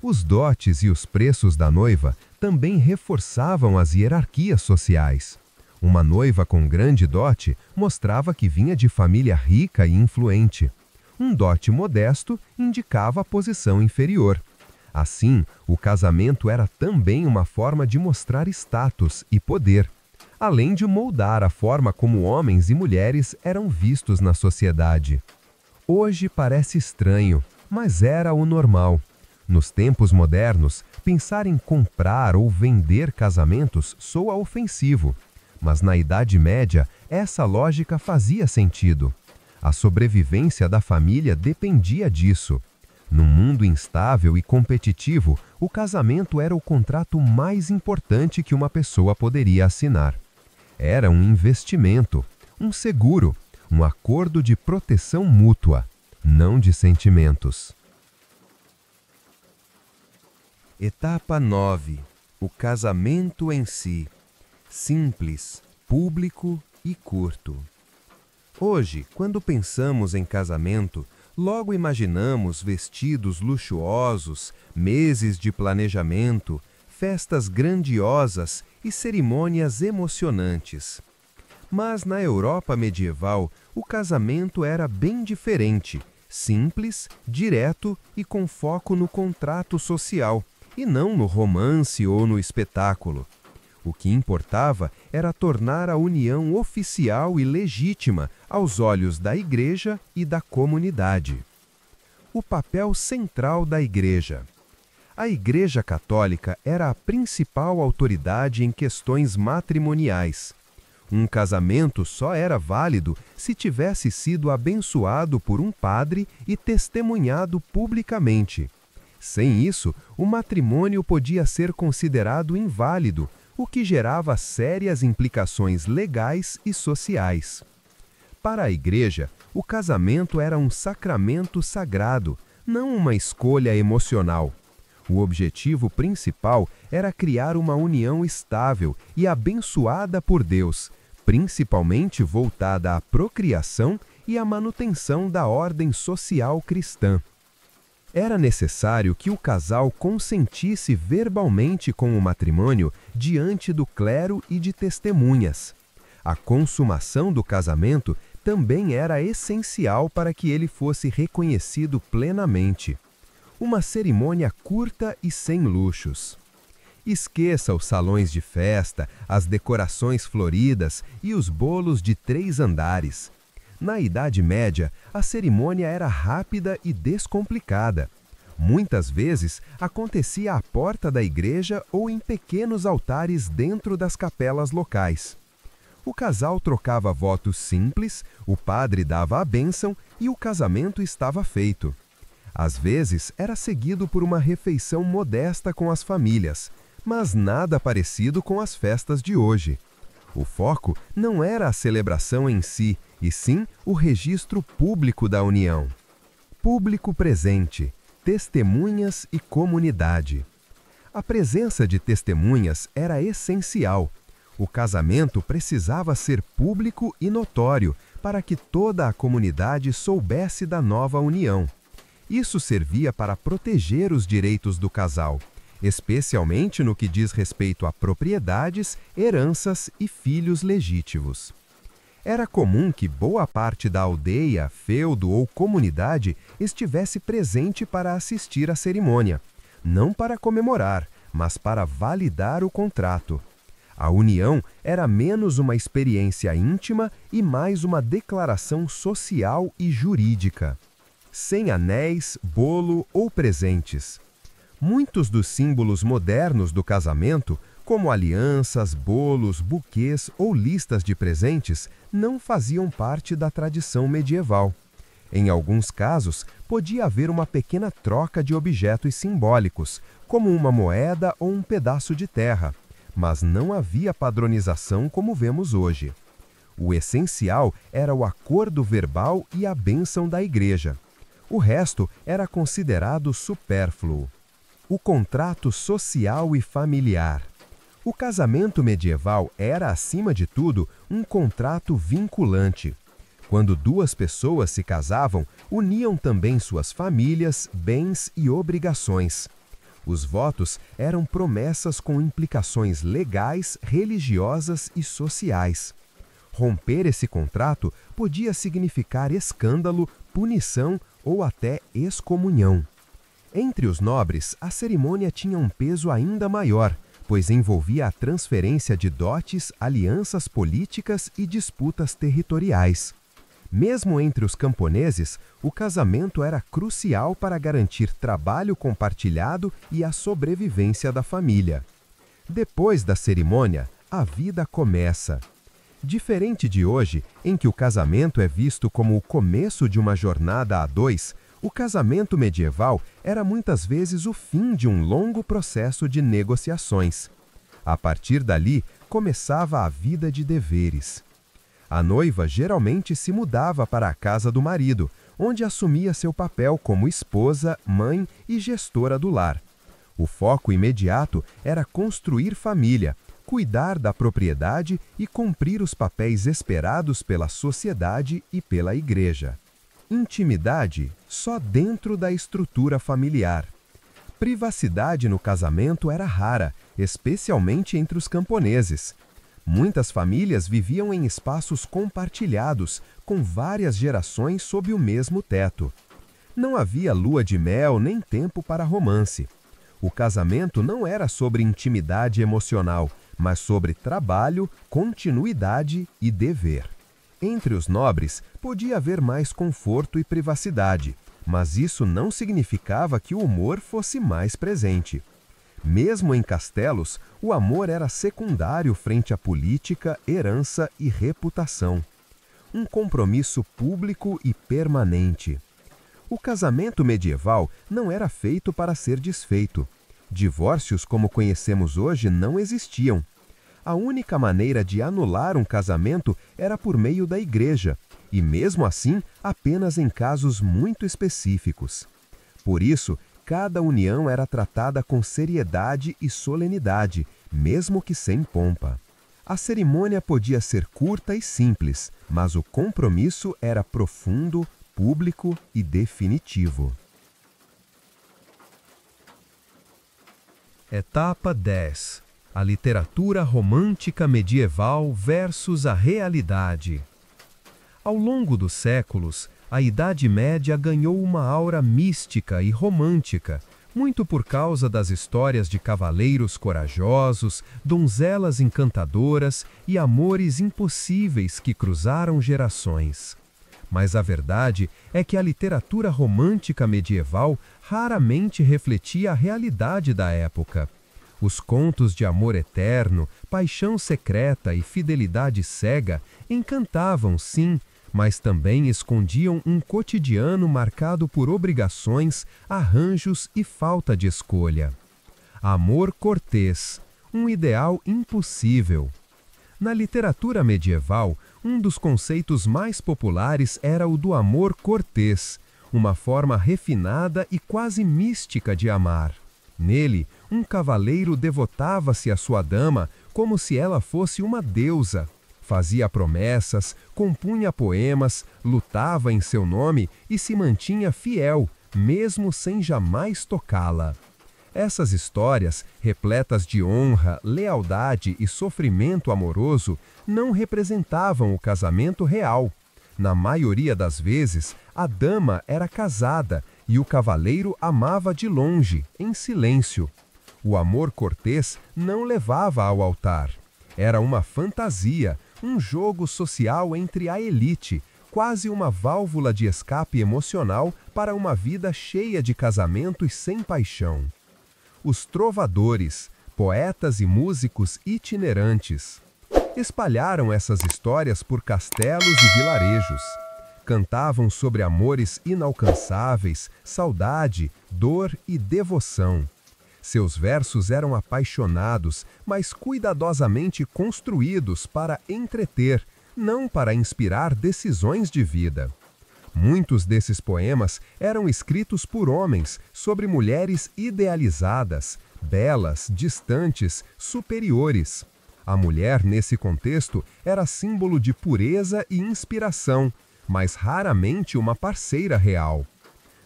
[SPEAKER 1] Os dotes e os preços da noiva também reforçavam as hierarquias sociais. Uma noiva com grande dote mostrava que vinha de família rica e influente. Um dote modesto indicava a posição inferior. Assim, o casamento era também uma forma de mostrar status e poder, além de moldar a forma como homens e mulheres eram vistos na sociedade. Hoje parece estranho, mas era o normal. Nos tempos modernos, pensar em comprar ou vender casamentos soa ofensivo, mas na Idade Média, essa lógica fazia sentido. A sobrevivência da família dependia disso. Num mundo instável e competitivo, o casamento era o contrato mais importante que uma pessoa poderia assinar. Era um investimento, um seguro, um acordo de proteção mútua, não de sentimentos. Etapa 9. O casamento em si. Simples, público e curto. Hoje, quando pensamos em casamento, logo imaginamos vestidos luxuosos, meses de planejamento, festas grandiosas e cerimônias emocionantes. Mas na Europa medieval, o casamento era bem diferente, simples, direto e com foco no contrato social, e não no romance ou no espetáculo. O que importava era tornar a união oficial e legítima aos olhos da Igreja e da comunidade. O papel central da Igreja. A Igreja Católica era a principal autoridade em questões matrimoniais. Um casamento só era válido se tivesse sido abençoado por um padre e testemunhado publicamente. Sem isso, o matrimônio podia ser considerado inválido, o que gerava sérias implicações legais e sociais. Para a Igreja, o casamento era um sacramento sagrado, não uma escolha emocional. O objetivo principal era criar uma união estável e abençoada por Deus, principalmente voltada à procriação e a manutenção da ordem social cristã. Era necessário que o casal consentisse verbalmente com o matrimônio diante do clero e de testemunhas. A consumação do casamento também era essencial para que ele fosse reconhecido plenamente. Uma cerimônia curta e sem luxos. Esqueça os salões de festa, as decorações floridas e os bolos de 3 andares. Na Idade Média, a cerimônia era rápida e descomplicada. Muitas vezes acontecia à porta da igreja ou em pequenos altares dentro das capelas locais. O casal trocava votos simples, o padre dava a bênção e o casamento estava feito. Às vezes, era seguido por uma refeição modesta com as famílias, mas nada parecido com as festas de hoje. O foco não era a celebração em si, e sim o registro público da união. Público presente, testemunhas e comunidade. A presença de testemunhas era essencial. O casamento precisava ser público e notório para que toda a comunidade soubesse da nova união. Isso servia para proteger os direitos do casal, especialmente no que diz respeito a propriedades, heranças e filhos legítimos. Era comum que boa parte da aldeia, feudo ou comunidade estivesse presente para assistir à cerimônia, não para comemorar, mas para validar o contrato. A união era menos uma experiência íntima e mais uma declaração social e jurídica. Sem anéis, bolo ou presentes. Muitos dos símbolos modernos do casamento, como alianças, bolos, buquês ou listas de presentes, não faziam parte da tradição medieval. Em alguns casos, podia haver uma pequena troca de objetos simbólicos, como uma moeda ou um pedaço de terra, mas não havia padronização como vemos hoje. O essencial era o acordo verbal e a bênção da igreja. O resto era considerado supérfluo. O contrato social e familiar. O casamento medieval era, acima de tudo, um contrato vinculante. Quando 2 pessoas se casavam, uniam também suas famílias, bens e obrigações. Os votos eram promessas com implicações legais, religiosas e sociais. Romper esse contrato podia significar escândalo, punição ou até excomunhão. Entre os nobres, a cerimônia tinha um peso ainda maior, pois envolvia a transferência de dotes, alianças políticas e disputas territoriais. Mesmo entre os camponeses, o casamento era crucial para garantir trabalho compartilhado e a sobrevivência da família. Depois da cerimônia, a vida começa. Diferente de hoje, em que o casamento é visto como o começo de uma jornada a 2, o casamento medieval era muitas vezes o fim de um longo processo de negociações. A partir dali, começava a vida de deveres. A noiva geralmente se mudava para a casa do marido, onde assumia seu papel como esposa, mãe e gestora do lar. O foco imediato era construir família, cuidar da propriedade e cumprir os papéis esperados pela sociedade e pela igreja. Intimidade só dentro da estrutura familiar. Privacidade no casamento era rara, especialmente entre os camponeses. Muitas famílias viviam em espaços compartilhados, com várias gerações sob o mesmo teto. Não havia lua de mel nem tempo para romance. O casamento não era sobre intimidade emocional, mas sobre trabalho, continuidade e dever. Entre os nobres, podia haver mais conforto e privacidade, mas isso não significava que o humor fosse mais presente. Mesmo em castelos, o amor era secundário frente à política, herança e reputação. Um compromisso público e permanente. O casamento medieval não era feito para ser desfeito. Divórcios como conhecemos hoje não existiam. A única maneira de anular um casamento era por meio da igreja, e mesmo assim, apenas em casos muito específicos. Por isso, cada união era tratada com seriedade e solenidade, mesmo que sem pompa. A cerimônia podia ser curta e simples, mas o compromisso era profundo, público e definitivo. Etapa 10. A literatura romântica medieval versus a realidade. Ao longo dos séculos, a Idade Média ganhou uma aura mística e romântica, muito por causa das histórias de cavaleiros corajosos, donzelas encantadoras e amores impossíveis que cruzaram gerações. Mas a verdade é que a literatura romântica medieval raramente refletia a realidade da época. Os contos de amor eterno, paixão secreta e fidelidade cega encantavam, sim, mas também escondiam um cotidiano marcado por obrigações, arranjos e falta de escolha. Amor cortês, um ideal impossível. Na literatura medieval, um dos conceitos mais populares era o do amor cortês, uma forma refinada e quase mística de amar. Nele, um cavaleiro devotava-se à sua dama como se ela fosse uma deusa. Fazia promessas, compunha poemas, lutava em seu nome e se mantinha fiel, mesmo sem jamais tocá-la. Essas histórias, repletas de honra, lealdade e sofrimento amoroso, não representavam o casamento real. Na maioria das vezes, a dama era casada e o cavaleiro amava de longe, em silêncio. O amor cortês não levava ao altar. Era uma fantasia, um jogo social entre a elite, quase uma válvula de escape emocional para uma vida cheia de casamentos sem paixão. Os trovadores, poetas e músicos itinerantes, espalharam essas histórias por castelos e vilarejos. Cantavam sobre amores inalcançáveis, saudade, dor e devoção. Seus versos eram apaixonados, mas cuidadosamente construídos para entreter, não para inspirar decisões de vida. Muitos desses poemas eram escritos por homens sobre mulheres idealizadas, belas, distantes, superiores. A mulher, nesse contexto, era símbolo de pureza e inspiração, mas raramente uma parceira real.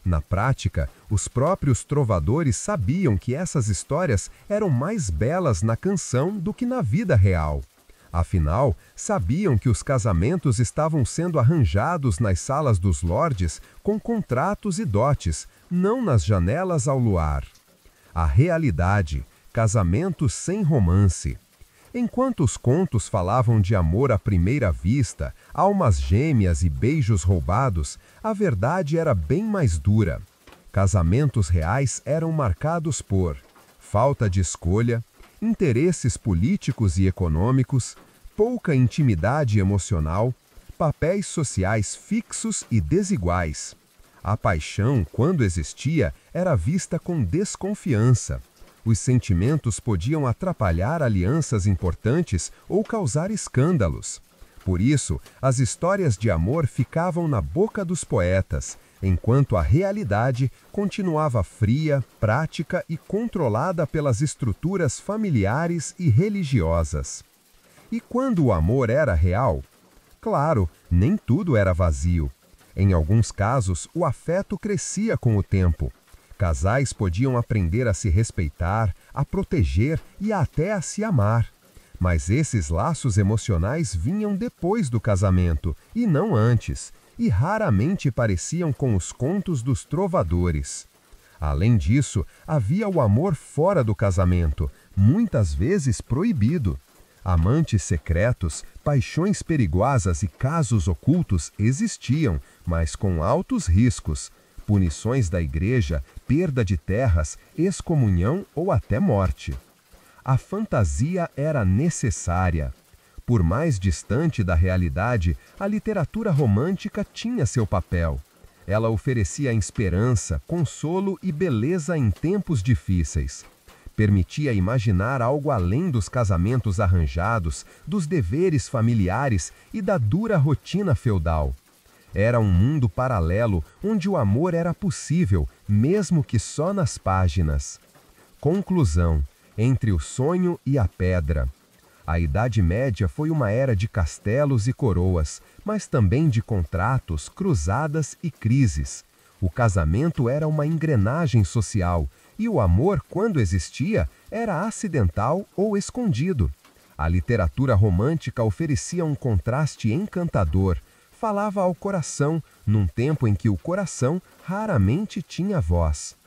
[SPEAKER 1] Na prática, os próprios trovadores sabiam que essas histórias eram mais belas na canção do que na vida real. Afinal, sabiam que os casamentos estavam sendo arranjados nas salas dos lordes com contratos e dotes, não nas janelas ao luar. A realidade, casamentos sem romance. Enquanto os contos falavam de amor à primeira vista, almas gêmeas e beijos roubados, a verdade era bem mais dura. Casamentos reais eram marcados por falta de escolha, interesses políticos e econômicos, pouca intimidade emocional, papéis sociais fixos e desiguais. A paixão, quando existia, era vista com desconfiança. Os sentimentos podiam atrapalhar alianças importantes ou causar escândalos. Por isso, as histórias de amor ficavam na boca dos poetas, enquanto a realidade continuava fria, prática e controlada pelas estruturas familiares e religiosas. E quando o amor era real? Claro, nem tudo era vazio. Em alguns casos, o afeto crescia com o tempo. Casais podiam aprender a se respeitar, a proteger e até a se amar. Mas esses laços emocionais vinham depois do casamento, e não antes, e raramente pareciam com os contos dos trovadores. Além disso, havia o amor fora do casamento, muitas vezes proibido. Amantes secretos, paixões perigosas e casos ocultos existiam, mas com altos riscos. Punições da igreja, perda de terras, excomunhão ou até morte. A fantasia era necessária. Por mais distante da realidade, a literatura romântica tinha seu papel. Ela oferecia esperança, consolo e beleza em tempos difíceis. Permitia imaginar algo além dos casamentos arranjados, dos deveres familiares e da dura rotina feudal. Era um mundo paralelo onde o amor era possível, mesmo que só nas páginas. Conclusão: entre o sonho e a pedra. A Idade Média foi uma era de castelos e coroas, mas também de contratos, cruzadas e crises. O casamento era uma engrenagem social, e o amor, quando existia, era acidental ou escondido. A literatura romântica oferecia um contraste encantador, falava ao coração, num tempo em que o coração raramente tinha voz.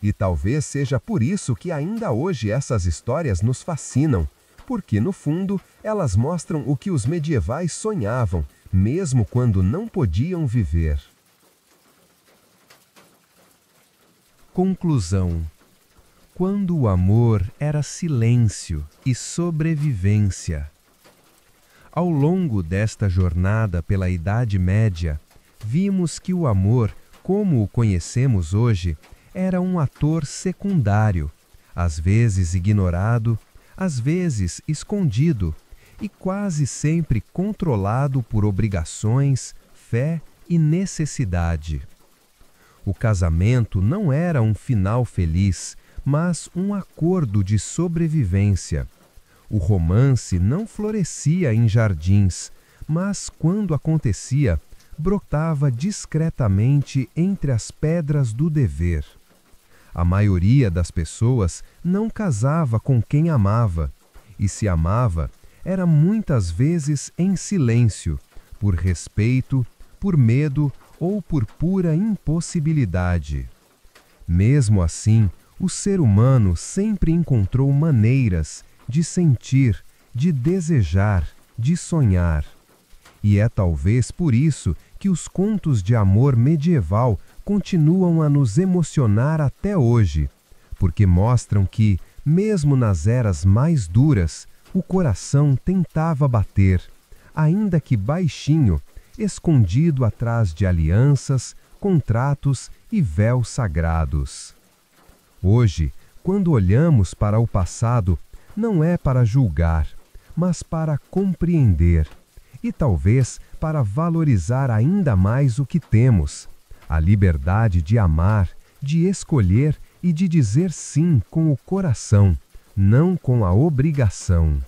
[SPEAKER 1] E talvez seja por isso que ainda hoje essas histórias nos fascinam, porque, no fundo, elas mostram o que os medievais sonhavam, mesmo quando não podiam viver. Conclusão. Quando o amor era silêncio e sobrevivência. Ao longo desta jornada pela Idade Média, vimos que o amor, como o conhecemos hoje, era um ator secundário, às vezes ignorado, às vezes escondido e quase sempre controlado por obrigações, fé e necessidade. O casamento não era um final feliz, mas um acordo de sobrevivência. O romance não florescia em jardins, mas, quando acontecia, brotava discretamente entre as pedras do dever. A maioria das pessoas não casava com quem amava, e se amava, era muitas vezes em silêncio, por respeito, por medo ou por pura impossibilidade. Mesmo assim, o ser humano sempre encontrou maneiras de sentir, de desejar, de sonhar. E é talvez por isso que os contos de amor medieval continuam a nos emocionar até hoje, porque mostram que, mesmo nas eras mais duras, o coração tentava bater, ainda que baixinho, escondido atrás de alianças, contratos e véus sagrados. Hoje, quando olhamos para o passado, não é para julgar, mas para compreender, e talvez para valorizar ainda mais o que temos, a liberdade de amar, de escolher e de dizer sim com o coração, não com a obrigação.